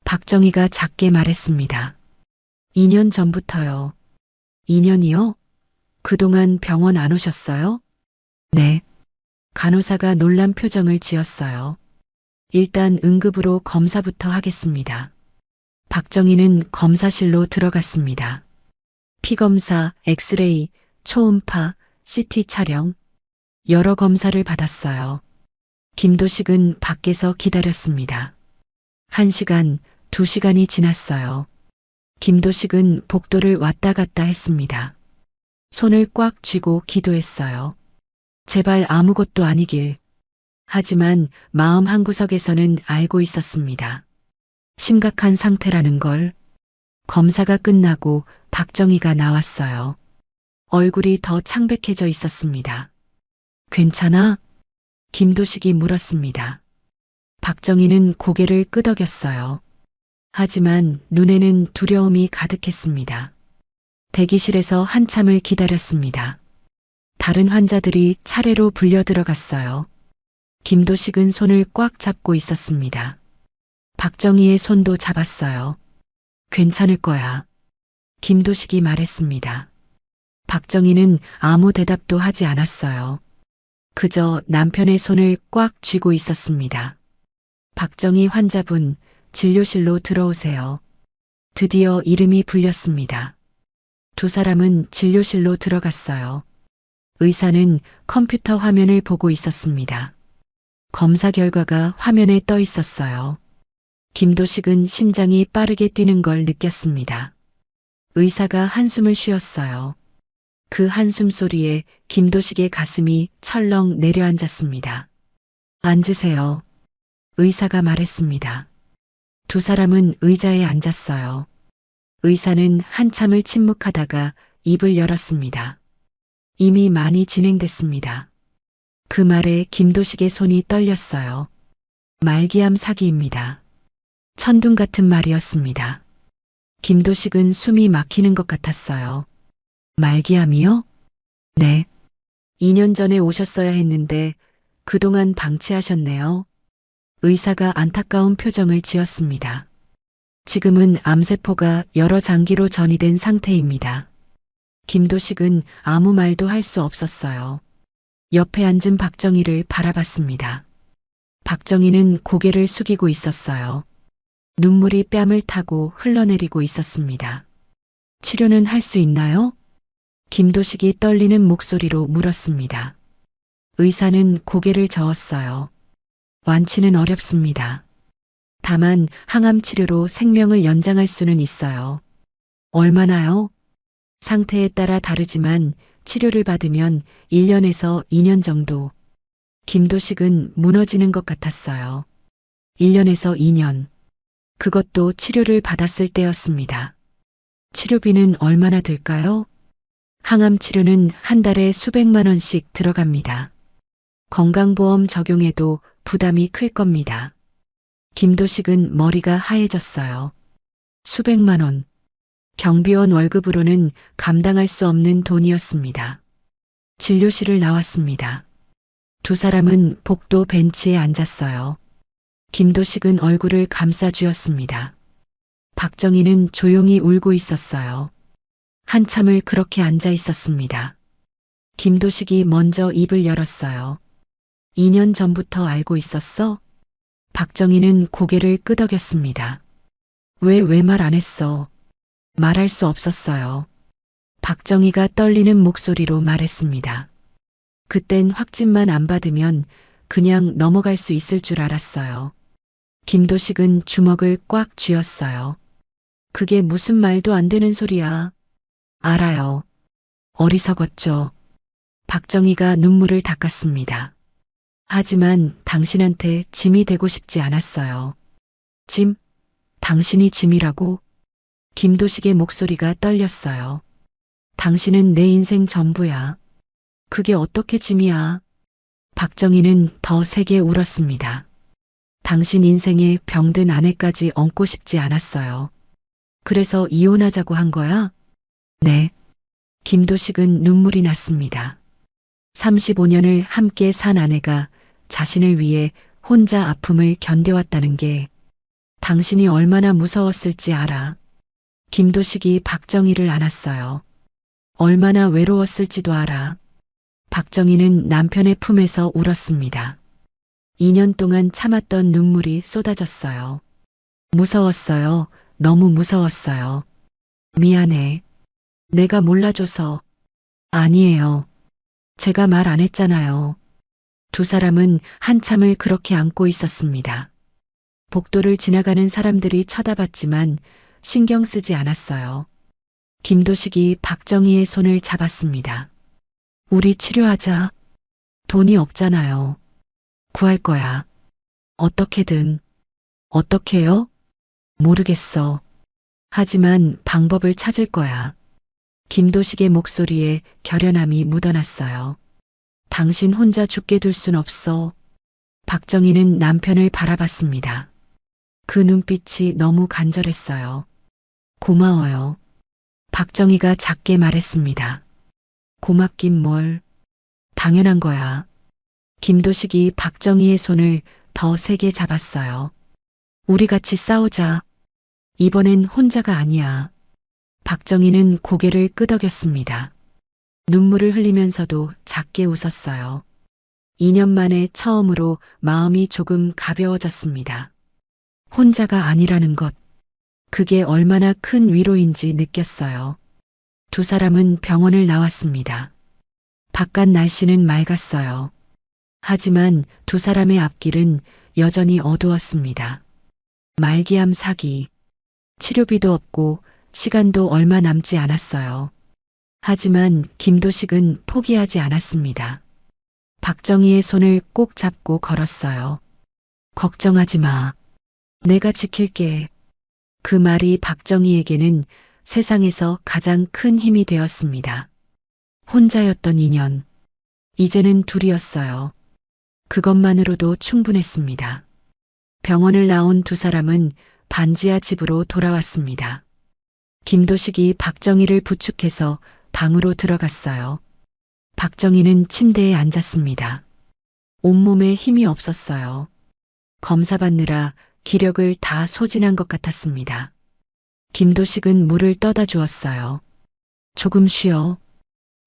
S2: 박정희가 작게 말했습니다. 2년 전부터요. 2년이요? 그동안 병원 안 오셨어요? 네. 간호사가 놀란 표정을 지었어요. 일단 응급으로 검사부터 하겠습니다. 박정희는 검사실로 들어갔습니다. 피검사, 엑스레이, 초음파, CT 촬영, 여러 검사를 받았어요. 김도식은 밖에서 기다렸습니다. 1시간, 2시간이 지났어요. 김도식은 복도를 왔다 갔다 했습니다. 손을 꽉 쥐고 기도했어요. 제발 아무것도 아니길. 하지만 마음 한구석에서는 알고 있었습니다. 심각한 상태라는 걸. 검사가 끝나고 박정희가 나왔어요. 얼굴이 더 창백해져 있었습니다. 괜찮아? 김도식이 물었습니다. 박정희는 고개를 끄덕였어요. 하지만 눈에는 두려움이 가득했습니다. 대기실에서 한참을 기다렸습니다. 다른 환자들이 차례로 불려 들어갔어요. 김도식은 손을 꽉 잡고 있었습니다. 박정희의 손도 잡았어요. 괜찮을 거야. 김도식이 말했습니다. 박정희는 아무 대답도 하지 않았어요. 그저 남편의 손을 꽉 쥐고 있었습니다. 박정희 환자분, 진료실로 들어오세요. 드디어 이름이 불렸습니다. 두 사람은 진료실로 들어갔어요. 의사는 컴퓨터 화면을 보고 있었습니다. 검사 결과가 화면에 떠 있었어요. 김도식은 심장이 빠르게 뛰는 걸 느꼈습니다. 의사가 한숨을 쉬었어요. 그 한숨 소리에 김도식의 가슴이 철렁 내려앉았습니다. 앉으세요. 의사가 말했습니다. 두 사람은 의자에 앉았어요. 의사는 한참을 침묵하다가 입을 열었습니다. 이미 많이 진행됐습니다. 그 말에 김도식의 손이 떨렸어요. 말기암 사기입니다. 천둥 같은 말이었습니다. 김도식은 숨이 막히는 것 같았어요. 말기암이요? 네. 2년 전에 오셨어야 했는데 그동안 방치하셨네요. 의사가 안타까운 표정을 지었습니다. 지금은 암세포가 여러 장기로 전이된 상태입니다. 김도식은 아무 말도 할 수 없었어요. 옆에 앉은 박정희를 바라봤습니다. 박정희는 고개를 숙이고 있었어요. 눈물이 뺨을 타고 흘러내리고 있었습니다. 치료는 할 수 있나요? 김도식이 떨리는 목소리로 물었습니다. 의사는 고개를 저었어요. 완치는 어렵습니다. 다만 항암 치료로 생명을 연장할 수는 있어요. 얼마나요? 상태에 따라 다르지만 치료를 받으면 1년에서 2년 정도. 김도식은 무너지는 것 같았어요. 1년에서 2년. 그것도 치료를 받았을 때였습니다. 치료비는 얼마나 들까요? 항암 치료는 한 달에 수백만 원씩 들어갑니다. 건강보험 적용해도 부담이 클 겁니다. 김도식은 머리가 하얘졌어요. 수백만 원. 경비원 월급으로는 감당할 수 없는 돈이었습니다. 진료실을 나왔습니다. 두 사람은 복도 벤치에 앉았어요. 김도식은 얼굴을 감싸 쥐었습니다. 박정희는 조용히 울고 있었어요. 한참을 그렇게 앉아 있었습니다. 김도식이 먼저 입을 열었어요. 2년 전부터 알고 있었어? 박정희는 고개를 끄덕였습니다. 왜 말 안 했어? 말할 수 없었어요. 박정희가 떨리는 목소리로 말했습니다. 그땐 확진만 안 받으면 그냥 넘어갈 수 있을 줄 알았어요. 김도식은 주먹을 꽉 쥐었어요. 그게 무슨 말도 안 되는 소리야. 알아요. 어리석었죠. 박정희가 눈물을 닦았습니다. 하지만 당신한테 짐이 되고 싶지 않았어요. 짐? 당신이 짐이라고? 김도식의 목소리가 떨렸어요. 당신은 내 인생 전부야. 그게 어떻게 짐이야? 박정희는 더 세게 울었습니다. 당신 인생에 병든 아내까지 얹고 싶지 않았어요. 그래서 이혼하자고 한 거야? 네. 김도식은 눈물이 났습니다. 35년을 함께 산 아내가 자신을 위해 혼자 아픔을 견뎌왔다는 게 당신이 얼마나 무서웠을지 알아. 김도식이 박정희를 안았어요. 얼마나 외로웠을지도 알아. 박정희는 남편의 품에서 울었습니다. 2년 동안 참았던 눈물이 쏟아졌어요. 무서웠어요. 너무 무서웠어요. 미안해. 내가 몰라줘서. 아니에요. 제가 말 안 했잖아요. 두 사람은 한참을 그렇게 안고 있었습니다. 복도를 지나가는 사람들이 쳐다봤지만 신경 쓰지 않았어요. 김도식이 박정희의 손을 잡았습니다. 우리 치료하자. 돈이 없잖아요. 구할 거야. 어떻게든. 어떻게요? 모르겠어. 하지만 방법을 찾을 거야. 김도식의 목소리에 결연함이 묻어났어요. 당신 혼자 죽게 둘 순 없어. 박정희는 남편을 바라봤습니다. 그 눈빛이 너무 간절했어요. 고마워요. 박정희가 작게 말했습니다. 고맙긴 뭘. 당연한 거야. 김도식이 박정희의 손을 더 세게 잡았어요. 우리 같이 싸우자. 이번엔 혼자가 아니야. 박정희는 고개를 끄덕였습니다. 눈물을 흘리면서도 작게 웃었어요. 2년 만에 처음으로 마음이 조금 가벼워졌습니다. 혼자가 아니라는 것. 그게 얼마나 큰 위로인지 느꼈어요. 두 사람은 병원을 나왔습니다. 바깥 날씨는 맑았어요. 하지만 두 사람의 앞길은 여전히 어두웠습니다. 말기암 사기. 치료비도 없고 시간도 얼마 남지 않았어요. 하지만 김도식은 포기하지 않았습니다. 박정희의 손을 꼭 잡고 걸었어요. 걱정하지 마. 내가 지킬게. 그 말이 박정희에게는 세상에서 가장 큰 힘이 되었습니다. 혼자였던 2년. 이제는 둘이었어요. 그것만으로도 충분했습니다. 병원을 나온 두 사람은 반지하 집으로 돌아왔습니다. 김도식이 박정희를 부축해서 방으로 들어갔어요. 박정희는 침대에 앉았습니다. 온몸에 힘이 없었어요. 검사받느라 기력을 다 소진한 것 같았습니다. 김도식은 물을 떠다 주었어요. 조금 쉬어.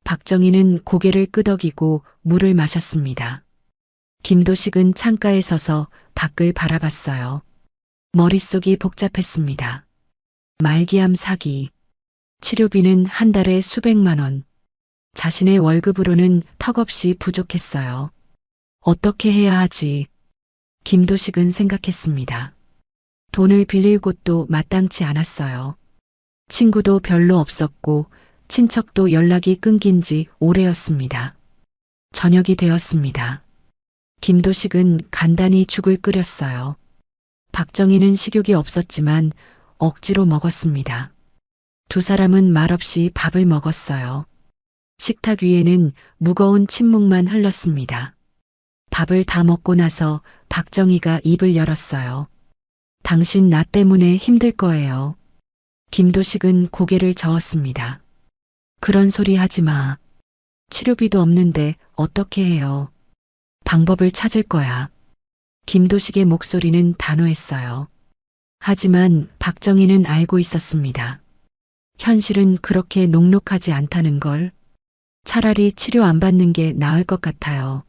S2: 박정희는 고개를 끄덕이고 물을 마셨습니다. 김도식은 창가에 서서 밖을 바라봤어요. 머릿속이 복잡했습니다. 말기암 사기. 치료비는 한 달에 수백만 원. 자신의 월급으로는 턱없이 부족했어요. 어떻게 해야 하지? 김도식은 생각했습니다. 돈을 빌릴 곳도 마땅치 않았어요. 친구도 별로 없었고 친척도 연락이 끊긴 지 오래였습니다. 저녁이 되었습니다. 김도식은 간단히 죽을 끓였어요. 박정희는 식욕이 없었지만 억지로 먹었습니다. 두 사람은 말없이 밥을 먹었어요. 식탁 위에는 무거운 침묵만 흘렀습니다. 밥을 다 먹고 나서 박정희가 입을 열었어요. 당신 나 때문에 힘들 거예요. 김도식은 고개를 저었습니다. 그런 소리 하지 마. 치료비도 없는데 어떻게 해요? 방법을 찾을 거야. 김도식의 목소리는 단호했어요. 하지만 박정희는 알고 있었습니다. 현실은 그렇게 녹록하지 않다는 걸. 차라리 치료 안 받는 게 나을 것 같아요.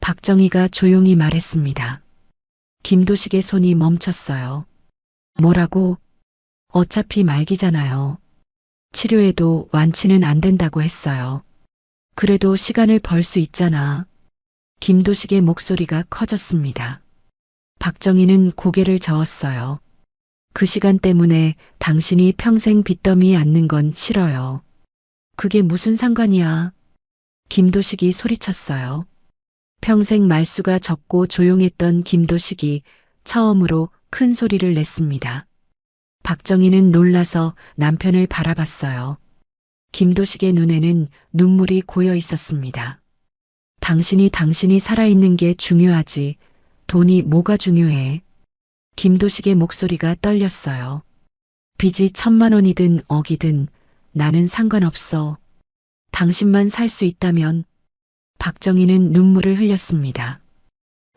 S2: 박정희가 조용히 말했습니다. 김도식의 손이 멈췄어요. 뭐라고? 어차피 말기잖아요. 치료해도 완치는 안 된다고 했어요. 그래도 시간을 벌 수 있잖아. 김도식의 목소리가 커졌습니다. 박정희는 고개를 저었어요. 그 시간 때문에 당신이 평생 빚더미에 앉는 건 싫어요. 그게 무슨 상관이야? 김도식이 소리쳤어요. 평생 말수가 적고 조용했던 김도식이 처음으로 큰 소리를 냈습니다. 박정희는 놀라서 남편을 바라봤어요. 김도식의 눈에는 눈물이 고여 있었습니다. 당신이 살아있는 게 중요하지. 돈이 뭐가 중요해. 김도식의 목소리가 떨렸어요. 빚이 1,000만 원이든 억이든 나는 상관없어. 당신만 살 수 있다면. 박정희는 눈물을 흘렸습니다.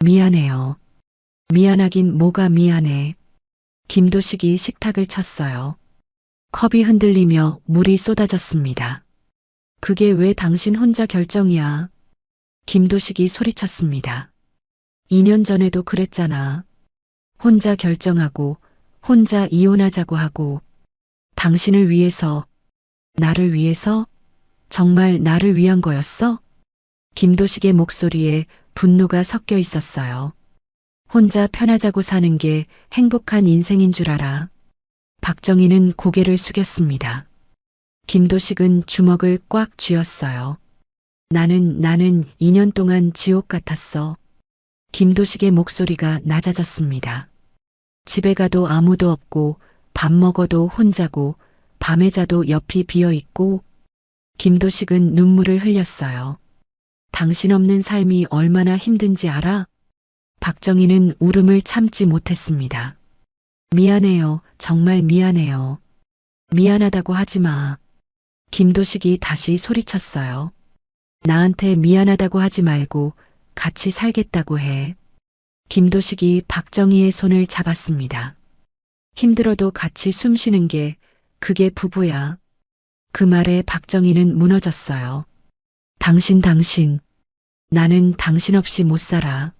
S2: 미안해요. 미안하긴 뭐가 미안해. 김도식이 식탁을 쳤어요. 컵이 흔들리며 물이 쏟아졌습니다. 그게 왜 당신 혼자 결정이야? 김도식이 소리쳤습니다. 2년 전에도 그랬잖아. 혼자 결정하고, 혼자 이혼하자고 하고, 당신을 위해서, 나를 위해서, 정말 나를 위한 거였어? 김도식의 목소리에 분노가 섞여 있었어요. 혼자 편하자고 사는 게 행복한 인생인 줄 알아. 박정희는 고개를 숙였습니다. 김도식은 주먹을 꽉 쥐었어요. 나는 2년 동안 지옥 같았어. 김도식의 목소리가 낮아졌습니다. 집에 가도 아무도 없고, 밥 먹어도 혼자고, 밤에 자도 옆이 비어 있고, 김도식은 눈물을 흘렸어요. 당신 없는 삶이 얼마나 힘든지 알아? 박정희는 울음을 참지 못했습니다. 미안해요. 정말 미안해요. 미안하다고 하지 마. 김도식이 다시 소리쳤어요. 나한테 미안하다고 하지 말고 같이 살겠다고 해. 김도식이 박정희의 손을 잡았습니다. 힘들어도 같이 숨 쉬는 게 그게 부부야. 그 말에 박정희는 무너졌어요. 당신. 나는 당신 없이 못 살아.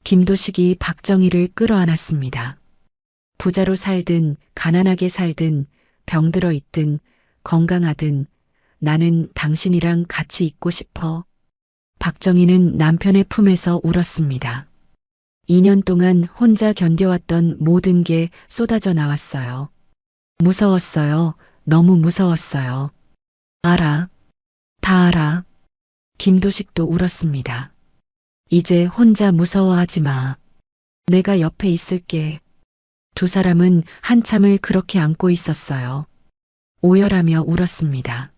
S2: 김도식이 박정희를 끌어안았습니다. 부자로 살든 가난하게 살든 병들어 있든 건강하든 나는 당신이랑 같이 있고 싶어. 박정희는 남편의 품에서 울었습니다. 2년 동안 혼자 견뎌왔던 모든 게 쏟아져 나왔어요. 무서웠어요. 너무 무서웠어요. 알아. 다 알아. 김도식도 울었습니다. 이제 혼자 무서워하지 마. 내가 옆에 있을게. 두 사람은 한참을 그렇게 안고 있었어요. 오열하며 울었습니다.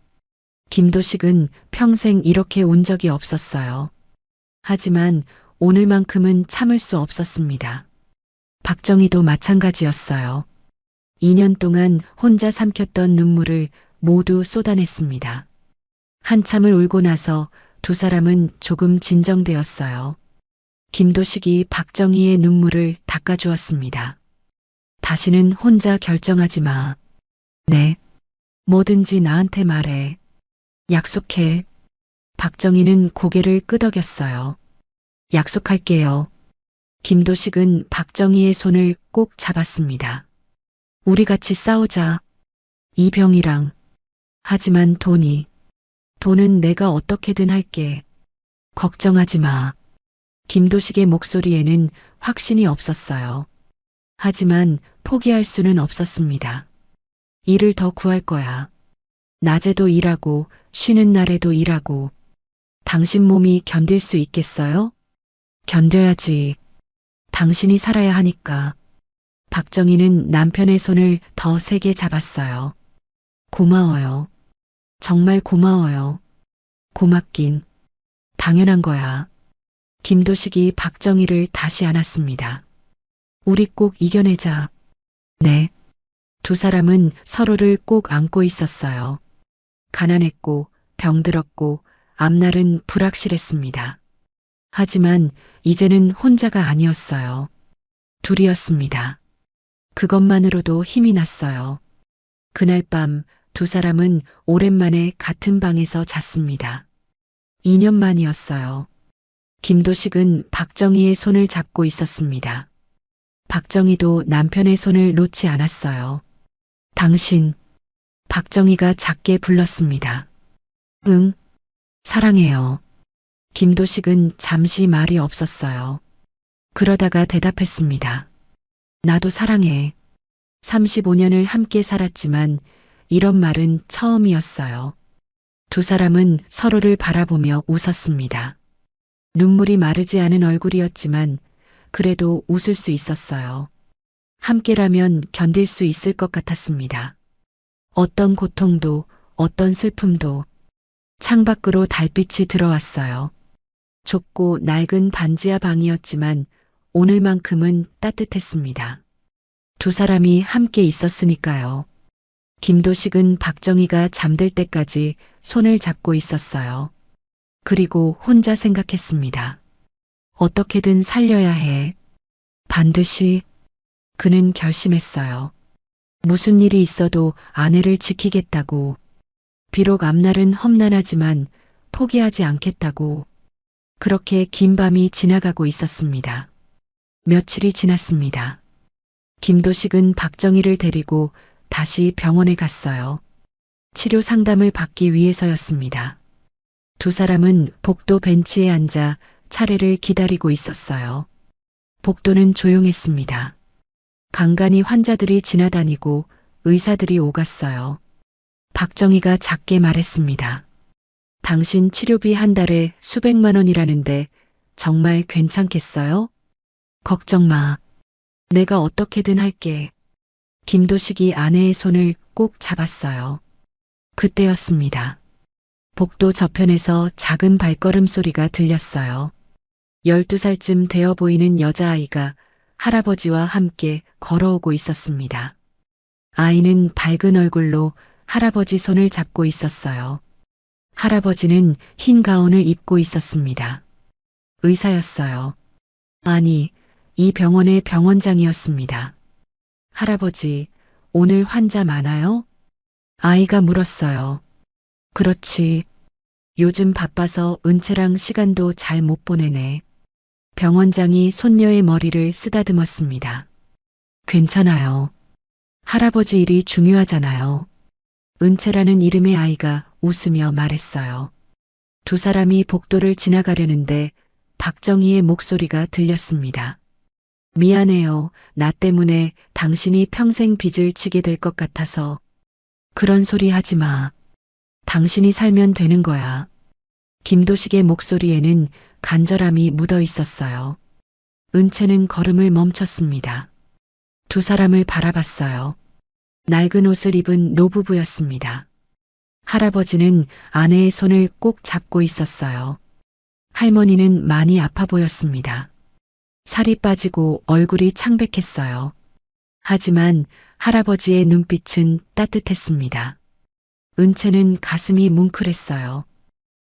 S2: 김도식은 평생 이렇게 운 적이 없었어요. 하지만 오늘만큼은 참을 수 없었습니다. 박정희도 마찬가지였어요. 2년 동안 혼자 삼켰던 눈물을 모두 쏟아냈습니다. 한참을 울고 나서 두 사람은 조금 진정되었어요. 김도식이 박정희의 눈물을 닦아주었습니다. 다시는 혼자 결정하지 마. 네. 뭐든지 나한테 말해. 약속해. 박정희는 고개를 끄덕였어요. 약속할게요. 김도식은 박정희의 손을 꼭 잡았습니다. 우리 같이 싸우자. 이 병이랑. 하지만 돈은 내가 어떻게든 할게. 걱정하지 마. 김도식의 목소리에는 확신이 없었어요. 하지만 포기할 수는 없었습니다. 일을 더 구할 거야. 낮에도 일하고 쉬는 날에도 일하고. 당신 몸이 견딜 수 있겠어요? 견뎌야지. 당신이 살아야 하니까. 박정희는 남편의 손을 더 세게 잡았어요. 고마워요. 정말 고마워요. 고맙긴. 당연한 거야. 김도식이 박정희를 다시 안았습니다. 우리 꼭 이겨내자. 네. 두 사람은 서로를 꼭 안고 있었어요. 가난했고 병들었고 앞날은 불확실했습니다. 하지만 이제는 혼자가 아니었어요. 둘이었습니다. 그것만으로도 힘이 났어요. 그날 밤 두 사람은 오랜만에 같은 방에서 잤습니다. 2년 만이었어요. 김도식은 박정희의 손을 잡고 있었습니다. 박정희도 남편의 손을 놓지 않았어요. 당신. 박정희가 작게 불렀습니다. 응. 사랑해요. 김도식은 잠시 말이 없었어요. 그러다가 대답했습니다. 나도 사랑해. 35년을 함께 살았지만 이런 말은 처음이었어요. 두 사람은 서로를 바라보며 웃었습니다. 눈물이 마르지 않은 얼굴이었지만 그래도 웃을 수 있었어요. 함께라면 견딜 수 있을 것 같았습니다. 어떤 고통도, 어떤 슬픔도. 창밖으로 달빛이 들어왔어요. 좁고 낡은 반지하 방이었지만 오늘만큼은 따뜻했습니다. 두 사람이 함께 있었으니까요. 김도식은 박정희가 잠들 때까지 손을 잡고 있었어요. 그리고 혼자 생각했습니다. 어떻게든 살려야 해. 반드시. 그는 결심했어요. 무슨 일이 있어도 아내를 지키겠다고. 비록 앞날은 험난하지만 포기하지 않겠다고. 그렇게 긴 밤이 지나가고 있었습니다. 며칠이 지났습니다. 김도식은 박정희를 데리고 다시 병원에 갔어요. 치료 상담을 받기 위해서였습니다. 두 사람은 복도 벤치에 앉아 차례를 기다리고 있었어요. 복도는 조용했습니다. 간간히 환자들이 지나다니고 의사들이 오갔어요. 박정희가 작게 말했습니다. 당신 치료비 한 달에 수백만 원이라는데 정말 괜찮겠어요? 걱정 마. 내가 어떻게든 할게. 김도식이 아내의 손을 꼭 잡았어요. 그때였습니다. 복도 저편에서 작은 발걸음 소리가 들렸어요. 12살쯤 되어 보이는 여자아이가 할아버지와 함께 걸어오고 있었습니다. 아이는 밝은 얼굴로 할아버지 손을 잡고 있었어요. 할아버지는 흰 가운을 입고 있었습니다. 의사였어요. 아니, 이 병원의 병원장이었습니다. 할아버지, 오늘 환자 많아요? 아이가 물었어요. 그렇지. 요즘 바빠서 은채랑 시간도 잘 못 보내네. 병원장이 손녀의 머리를 쓰다듬었습니다. 괜찮아요. 할아버지 일이 중요하잖아요. 은채라는 이름의 아이가 웃으며 말했어요. 두 사람이 복도를 지나가려는데 박정희의 목소리가 들렸습니다. 미안해요. 나 때문에 당신이 평생 빚을 지게 될 것 같아서. 그런 소리 하지 마. 당신이 살면 되는 거야. 김도식의 목소리에는 간절함이 묻어 있었어요. 은채는 걸음을 멈췄습니다. 두 사람을 바라봤어요. 낡은 옷을 입은 노부부였습니다. 할아버지는 아내의 손을 꼭 잡고 있었어요. 할머니는 많이 아파 보였습니다. 살이 빠지고 얼굴이 창백했어요. 하지만 할아버지의 눈빛은 따뜻했습니다. 은채는 가슴이 뭉클했어요.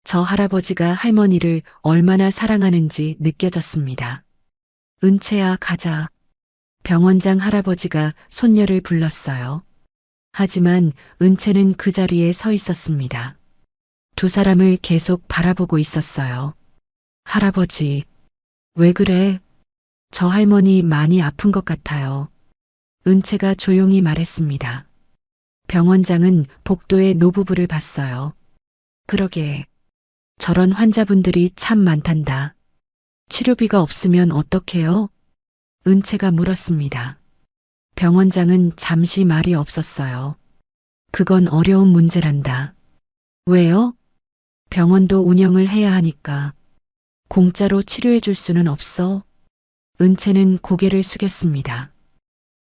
S2: 저 할아버지가 할머니를 얼마나 사랑하는지 느껴졌습니다. 은채야, 가자. 병원장 할아버지가 손녀를 불렀어요. 하지만 은채는 그 자리에 서 있었습니다. 두 사람을 계속 바라보고 있었어요. 할아버지, 왜 그래? 저 할머니 많이 아픈 것 같아요. 은채가 조용히 말했습니다. 병원장은 복도의 노부부를 봤어요. 그러게, 저런 환자분들이 참 많단다. 치료비가 없으면 어떡해요? 은채가 물었습니다. 병원장은 잠시 말이 없었어요. 그건 어려운 문제란다. 왜요? 병원도 운영을 해야 하니까. 공짜로 치료해 줄 수는 없어. 은채는 고개를 숙였습니다.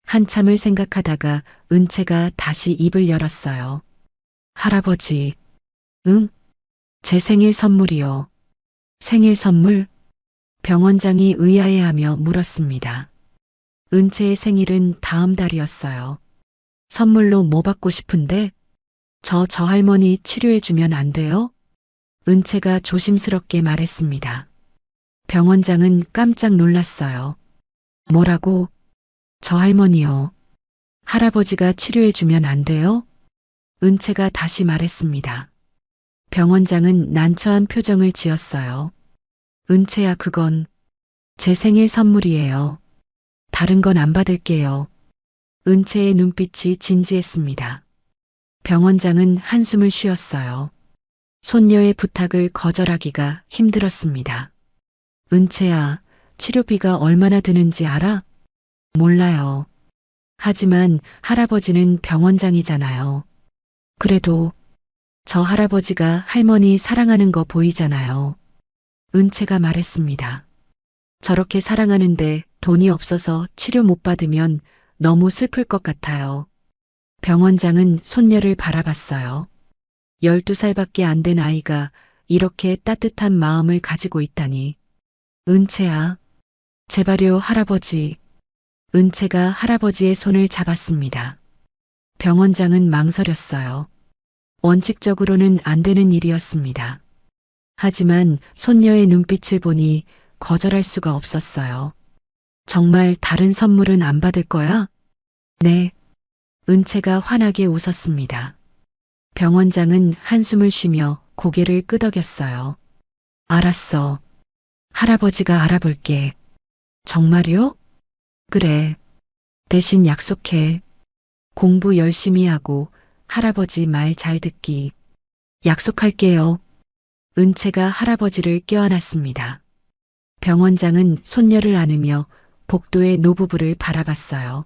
S2: 한참을 생각하다가 은채가 다시 입을 열었어요. 할아버지, 응? 제 생일 선물이요. 생일 선물? 병원장이 의아해하며 물었습니다. 은채의 생일은 다음 달이었어요. 선물로 뭐 받고 싶은데? 저 할머니 치료해주면 안 돼요? 은채가 조심스럽게 말했습니다. 병원장은 깜짝 놀랐어요. 뭐라고? 저 할머니요. 할아버지가 치료해주면 안 돼요? 은채가 다시 말했습니다. 병원장은 난처한 표정을 지었어요. 은채야, 그건 제 생일 선물이에요. 다른 건 안 받을게요. 은채의 눈빛이 진지했습니다. 병원장은 한숨을 쉬었어요. 손녀의 부탁을 거절하기가 힘들었습니다. 은채야, 치료비가 얼마나 드는지 알아? 몰라요. 하지만 할아버지는 병원장이잖아요. 그래도 저 할아버지가 할머니 사랑하는 거 보이잖아요. 은채가 말했습니다. 저렇게 사랑하는데 돈이 없어서 치료 못 받으면 너무 슬플 것 같아요. 병원장은 손녀를 바라봤어요. 12살밖에 안 된 아이가 이렇게 따뜻한 마음을 가지고 있다니. 은채야, 제발요, 할아버지. 은채가 할아버지의 손을 잡았습니다. 병원장은 망설였어요. 원칙적으로는 안 되는 일이었습니다. 하지만 손녀의 눈빛을 보니 거절할 수가 없었어요. 정말 다른 선물은 안 받을 거야? 네. 은채가 환하게 웃었습니다. 병원장은 한숨을 쉬며 고개를 끄덕였어요. 알았어. 할아버지가 알아볼게. 정말요? 그래. 대신 약속해. 공부 열심히 하고 할아버지 말 잘 듣기. 약속할게요. 은채가 할아버지를 껴안았습니다. 병원장은 손녀를 안으며 복도의 노부부를 바라봤어요.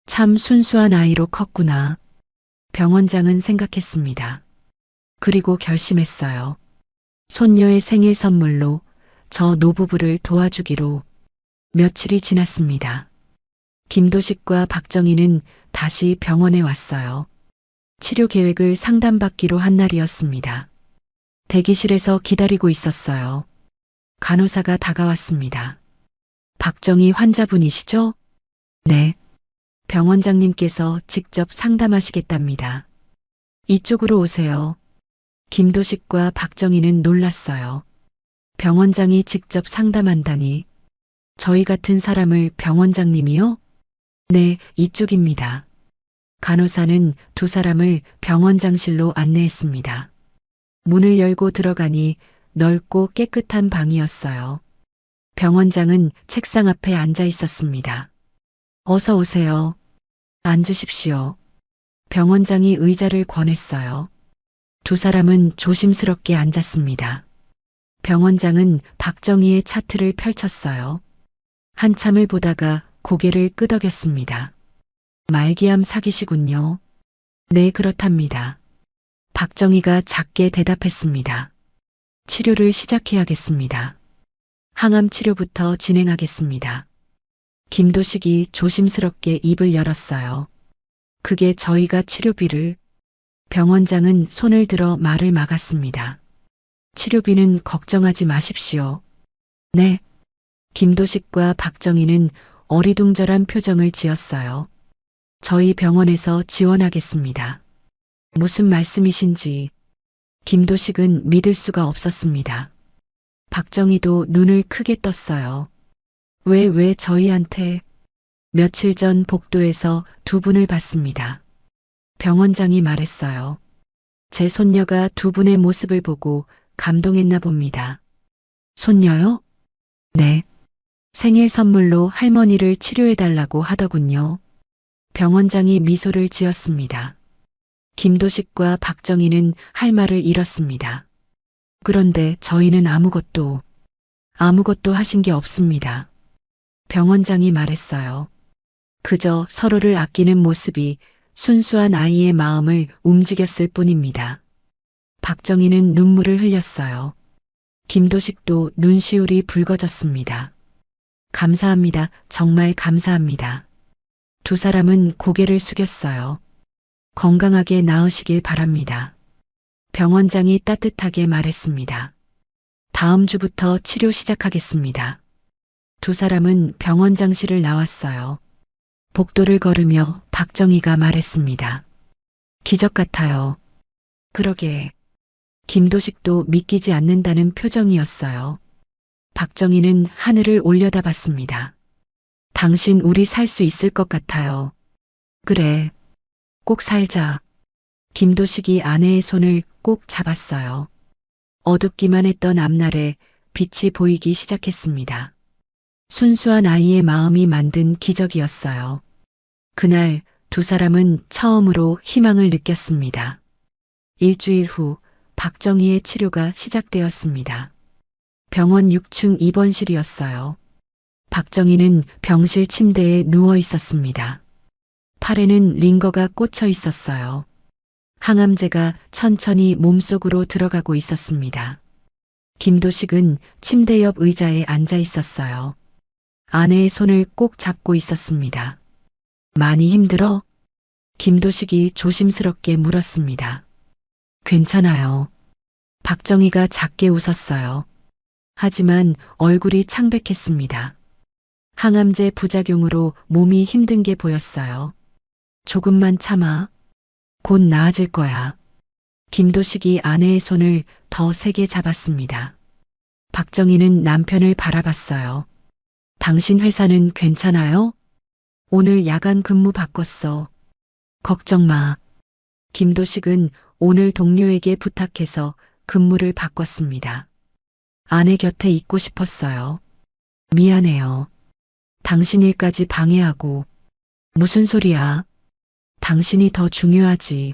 S2: 참 순수한 아이로 컸구나. 병원장은 생각했습니다. 그리고 결심했어요. 손녀의 생일 선물로 저 노부부를 도와주기로. 며칠이 지났습니다. 김도식과 박정희는 다시 병원에 왔어요. 치료 계획을 상담받기로 한 날이었습니다. 대기실에서 기다리고 있었어요. 간호사가 다가왔습니다. 박정희 환자분이시죠? 네. 병원장님께서 직접 상담하시겠답니다. 이쪽으로 오세요. 김도식과 박정희는 놀랐어요. 병원장이 직접 상담한다니. 저희 같은 사람을 병원장님이요? 네, 이쪽입니다. 간호사는 두 사람을 병원장실로 안내했습니다. 문을 열고 들어가니 넓고 깨끗한 방이었어요. 병원장은 책상 앞에 앉아 있었습니다. 어서 오세요. 앉으십시오. 병원장이 의자를 권했어요. 두 사람은 조심스럽게 앉았습니다. 병원장은 박정희의 차트를 펼쳤어요. 한참을 보다가 고개를 끄덕였습니다. 말기암 사기시군요. 네, 그렇답니다. 박정희가 작게 대답했습니다. 치료를 시작해야겠습니다. 항암 치료부터 진행하겠습니다. 김도식이 조심스럽게 입을 열었어요. 그게 저희가 치료비를. 병원장은 손을 들어 말을 막았습니다. 치료비는 걱정하지 마십시오. 네. 김도식과 박정희는 어리둥절한 표정을 지었어요. 저희 병원에서 지원하겠습니다. 무슨 말씀이신지. 김도식은 믿을 수가 없었습니다. 박정희도 눈을 크게 떴어요. 왜 저희한테? 며칠 전 복도에서 두 분을 봤습니다. 병원장이 말했어요. 제 손녀가 두 분의 모습을 보고 감동했나 봅니다. 손녀요? 네. 생일 선물로 할머니를 치료해달라고 하더군요. 병원장이 미소를 지었습니다. 김도식과 박정희는 할 말을 잃었습니다. 그런데 저희는 아무것도 하신 게 없습니다. 병원장이 말했어요. 그저 서로를 아끼는 모습이 순수한 아이의 마음을 움직였을 뿐입니다. 박정희는 눈물을 흘렸어요. 김도식도 눈시울이 붉어졌습니다. 감사합니다. 정말 감사합니다. 두 사람은 고개를 숙였어요. 건강하게 나으시길 바랍니다. 병원장이 따뜻하게 말했습니다. 다음 주부터 치료 시작하겠습니다. 두 사람은 병원장실을 나왔어요. 복도를 걸으며 박정희가 말했습니다. 기적 같아요. 그러게. 김도식도 믿기지 않는다는 표정이었어요. 박정희는 하늘을 올려다봤습니다. 당신 우리 살 수 있을 것 같아요. 그래. 꼭 살자. 김도식이 아내의 손을 꼭 잡았어요. 어둡기만 했던 앞날에 빛이 보이기 시작했습니다. 순수한 아이의 마음이 만든 기적이었어요. 그날 두 사람은 처음으로 희망을 느꼈습니다. 일주일 후 박정희의 치료가 시작되었습니다. 병원 6층 입원실이었어요. 박정희는 병실 침대에 누워 있었습니다. 팔에는 링거가 꽂혀 있었어요. 항암제가 천천히 몸속으로 들어가고 있었습니다. 김도식은 침대 옆 의자에 앉아 있었어요. 아내의 손을 꼭 잡고 있었습니다. 많이 힘들어? 김도식이 조심스럽게 물었습니다. 괜찮아요. 박정희가 작게 웃었어요. 하지만 얼굴이 창백했습니다. 항암제 부작용으로 몸이 힘든 게 보였어요. 조금만 참아. 곧 나아질 거야. 김도식이 아내의 손을 더 세게 잡았습니다. 박정희는 남편을 바라봤어요. 당신 회사는 괜찮아요? 오늘 야간 근무 바꿨어. 걱정 마. 김도식은 오늘 동료에게 부탁해서 근무를 바꿨습니다. 아내 곁에 있고 싶었어요. 미안해요. 당신 일까지 방해하고. 무슨 소리야? 당신이 더 중요하지.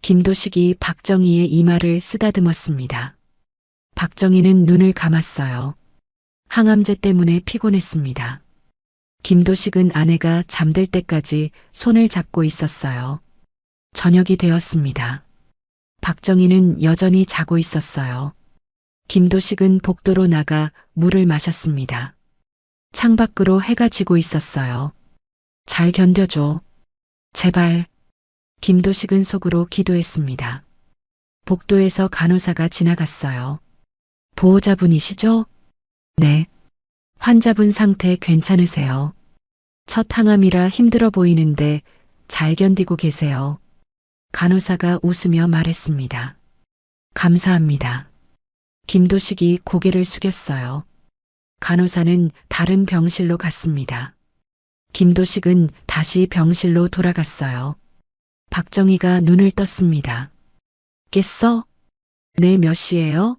S2: 김도식이 박정희의 이마를 쓰다듬었습니다. 박정희는 눈을 감았어요. 항암제 때문에 피곤했습니다. 김도식은 아내가 잠들 때까지 손을 잡고 있었어요. 저녁이 되었습니다. 박정희는 여전히 자고 있었어요. 김도식은 복도로 나가 물을 마셨습니다. 창밖으로 해가 지고 있었어요. 잘 견뎌줘. 제발. 김도식은 속으로 기도했습니다. 복도에서 간호사가 지나갔어요. 보호자분이시죠? 네. 환자분 상태 괜찮으세요? 첫 항암이라 힘들어 보이는데 잘 견디고 계세요. 간호사가 웃으며 말했습니다. 감사합니다. 김도식이 고개를 숙였어요. 간호사는 다른 병실로 갔습니다. 김도식은 다시 병실로 돌아갔어요. 박정희가 눈을 떴습니다. 깼어? 네, 몇 시예요?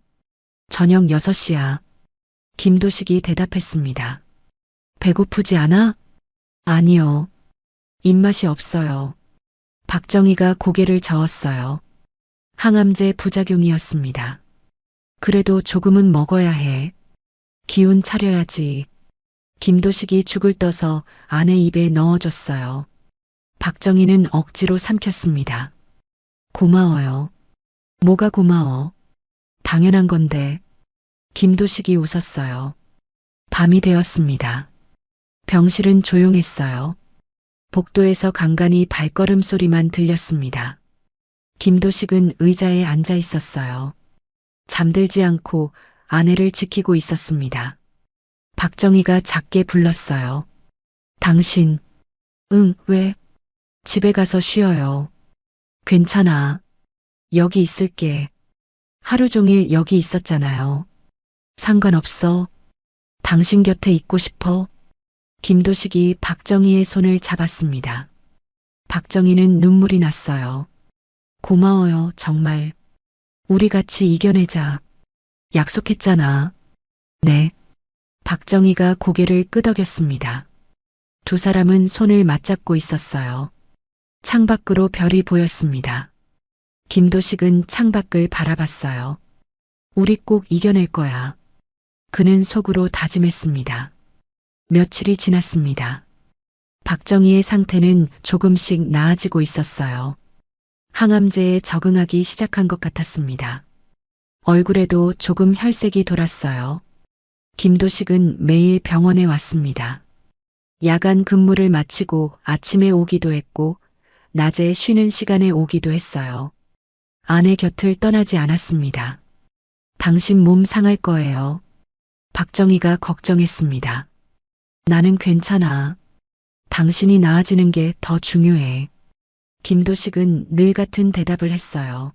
S2: 저녁 6시야. 김도식이 대답했습니다. 배고프지 않아? 아니요. 입맛이 없어요. 박정희가 고개를 저었어요. 항암제 부작용이었습니다. 그래도 조금은 먹어야 해. 기운 차려야지. 김도식이 죽을 떠서 아내 입에 넣어줬어요. 박정희는 억지로 삼켰습니다. 고마워요. 뭐가 고마워? 당연한 건데. 김도식이 웃었어요. 밤이 되었습니다. 병실은 조용했어요. 복도에서 간간히 발걸음 소리만 들렸습니다. 김도식은 의자에 앉아 있었어요. 잠들지 않고 아내를 지키고 있었습니다. 박정희가 작게 불렀어요. 당신. 응, 왜? 집에 가서 쉬어요. 괜찮아. 여기 있을게. 하루 종일 여기 있었잖아요. 상관없어. 당신 곁에 있고 싶어. 김도식이 박정희의 손을 잡았습니다. 박정희는 눈물이 났어요. 고마워요, 정말. 우리 같이 이겨내자. 약속했잖아. 네. 박정희가 고개를 끄덕였습니다. 두 사람은 손을 맞잡고 있었어요. 창밖으로 별이 보였습니다. 김도식은 창밖을 바라봤어요. 우리 꼭 이겨낼 거야. 그는 속으로 다짐했습니다. 며칠이 지났습니다. 박정희의 상태는 조금씩 나아지고 있었어요. 항암제에 적응하기 시작한 것 같았습니다. 얼굴에도 조금 혈색이 돌았어요. 김도식은 매일 병원에 왔습니다. 야간 근무를 마치고 아침에 오기도 했고 낮에 쉬는 시간에 오기도 했어요. 아내 곁을 떠나지 않았습니다. 당신 몸 상할 거예요. 박정희가 걱정했습니다. 나는 괜찮아. 당신이 나아지는 게 더 중요해. 김도식은 늘 같은 대답을 했어요.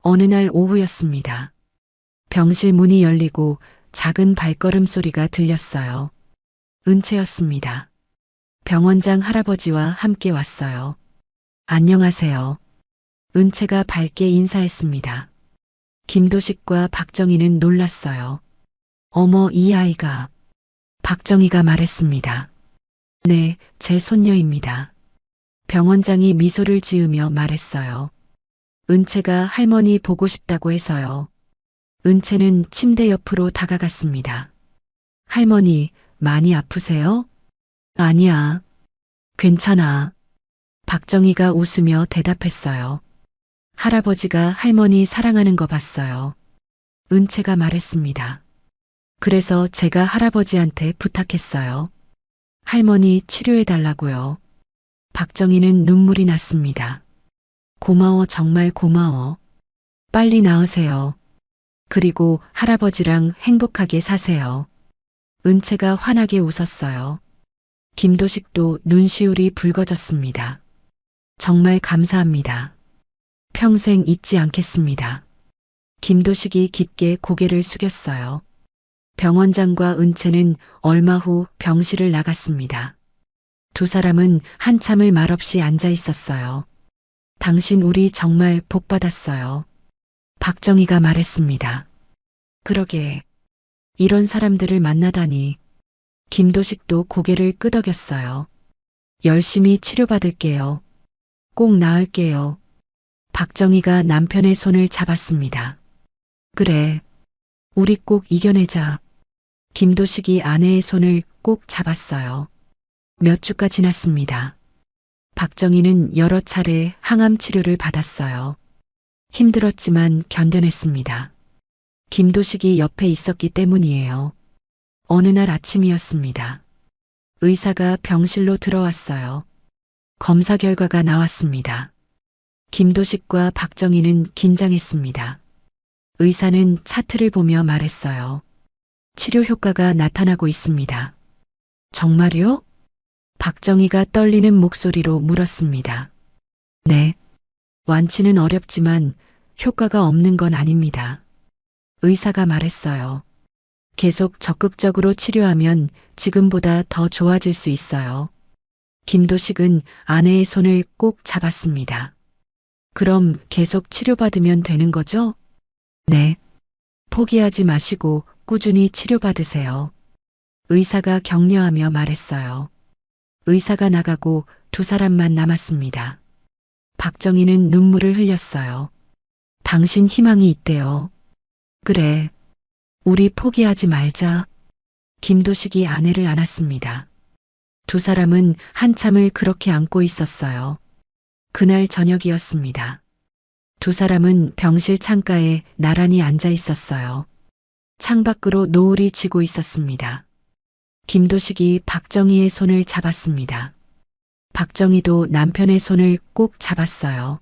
S2: 어느 날 오후였습니다. 병실 문이 열리고 작은 발걸음 소리가 들렸어요. 은채였습니다. 병원장 할아버지와 함께 왔어요. 안녕하세요. 은채가 밝게 인사했습니다. 김도식과 박정희는 놀랐어요. 어머, 이 아이가. 박정희가 말했습니다. 네, 제 손녀입니다. 병원장이 미소를 지으며 말했어요. 은채가 할머니 보고 싶다고 해서요. 은채는 침대 옆으로 다가갔습니다. 할머니, 많이 아프세요? 아니야. 괜찮아. 박정희가 웃으며 대답했어요. 할아버지가 할머니 사랑하는 거 봤어요. 은채가 말했습니다. 그래서 제가 할아버지한테 부탁했어요. 할머니 치료해달라고요. 박정희는 눈물이 났습니다. 고마워, 정말 고마워. 빨리 나으세요. 그리고 할아버지랑 행복하게 사세요. 은채가 환하게 웃었어요. 김도식도 눈시울이 붉어졌습니다. 정말 감사합니다. 평생 잊지 않겠습니다. 김도식이 깊게 고개를 숙였어요. 병원장과 은채는 얼마 후 병실을 나갔습니다. 두 사람은 한참을 말없이 앉아 있었어요. 당신 우리 정말 복 받았어요. 박정희가 말했습니다. 그러게, 이런 사람들을 만나다니. 김도식도 고개를 끄덕였어요. 열심히 치료받을게요. 꼭 나을게요. 박정희가 남편의 손을 잡았습니다. 그래. 우리 꼭 이겨내자. 김도식이 아내의 손을 꼭 잡았어요. 몇 주가 지났습니다. 박정희는 여러 차례 항암 치료를 받았어요. 힘들었지만 견뎌냈습니다. 김도식이 옆에 있었기 때문이에요. 어느 날 아침이었습니다. 의사가 병실로 들어왔어요. 검사 결과가 나왔습니다. 김도식과 박정희는 긴장했습니다. 의사는 차트를 보며 말했어요. 치료 효과가 나타나고 있습니다. 정말요? 박정희가 떨리는 목소리로 물었습니다. 네. 완치는 어렵지만 효과가 없는 건 아닙니다. 의사가 말했어요. 계속 적극적으로 치료하면 지금보다 더 좋아질 수 있어요. 김도식은 아내의 손을 꼭 잡았습니다. 그럼 계속 치료받으면 되는 거죠? 네. 포기하지 마시고 꾸준히 치료받으세요. 의사가 격려하며 말했어요. 의사가 나가고 두 사람만 남았습니다. 박정희는 눈물을 흘렸어요. 당신 희망이 있대요. 그래. 우리 포기하지 말자. 김도식이 아내를 안았습니다. 두 사람은 한참을 그렇게 안고 있었어요. 그날 저녁이었습니다. 두 사람은 병실 창가에 나란히 앉아 있었어요. 창밖으로 노을이 지고 있었습니다. 김도식이 박정희의 손을 잡았습니다. 박정희도 남편의 손을 꼭 잡았어요.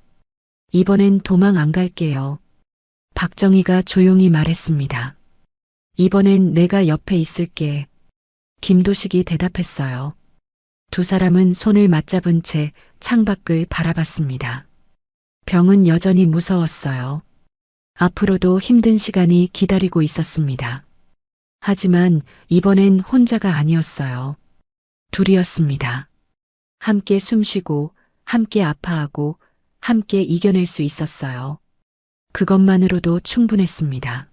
S2: 이번엔 도망 안 갈게요. 박정희가 조용히 말했습니다. 이번엔 내가 옆에 있을게. 김도식이 대답했어요. 두 사람은 손을 맞잡은 채 창밖을 바라봤습니다. 병은 여전히 무서웠어요. 앞으로도 힘든 시간이 기다리고 있었습니다. 하지만 이번엔 혼자가 아니었어요. 둘이었습니다. 함께 숨쉬고, 함께 아파하고, 함께 이겨낼 수 있었어요. 그것만으로도 충분했습니다.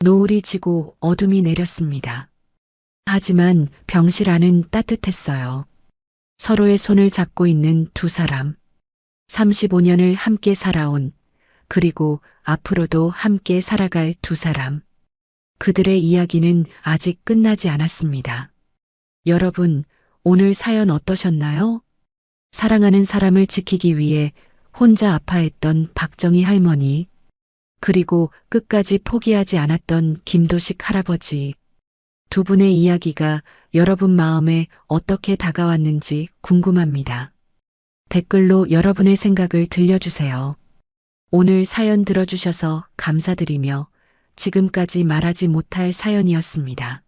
S2: 노을이 지고 어둠이 내렸습니다. 하지만 병실 안은 따뜻했어요. 서로의 손을 잡고 있는 두 사람. 35년을 함께 살아온, 그리고 앞으로도 함께 살아갈 두 사람. 그들의 이야기는 아직 끝나지 않았습니다. 여러분, 오늘 사연 어떠셨나요? 사랑하는 사람을 지키기 위해 혼자 아파했던 박정희 할머니, 그리고 끝까지 포기하지 않았던 김도식 할아버지. 두 분의 이야기가 여러분 마음에 어떻게 다가왔는지 궁금합니다. 댓글로 여러분의 생각을 들려주세요. 오늘 사연 들어주셔서 감사드리며 지금까지 말하지 못할 사연이었습니다.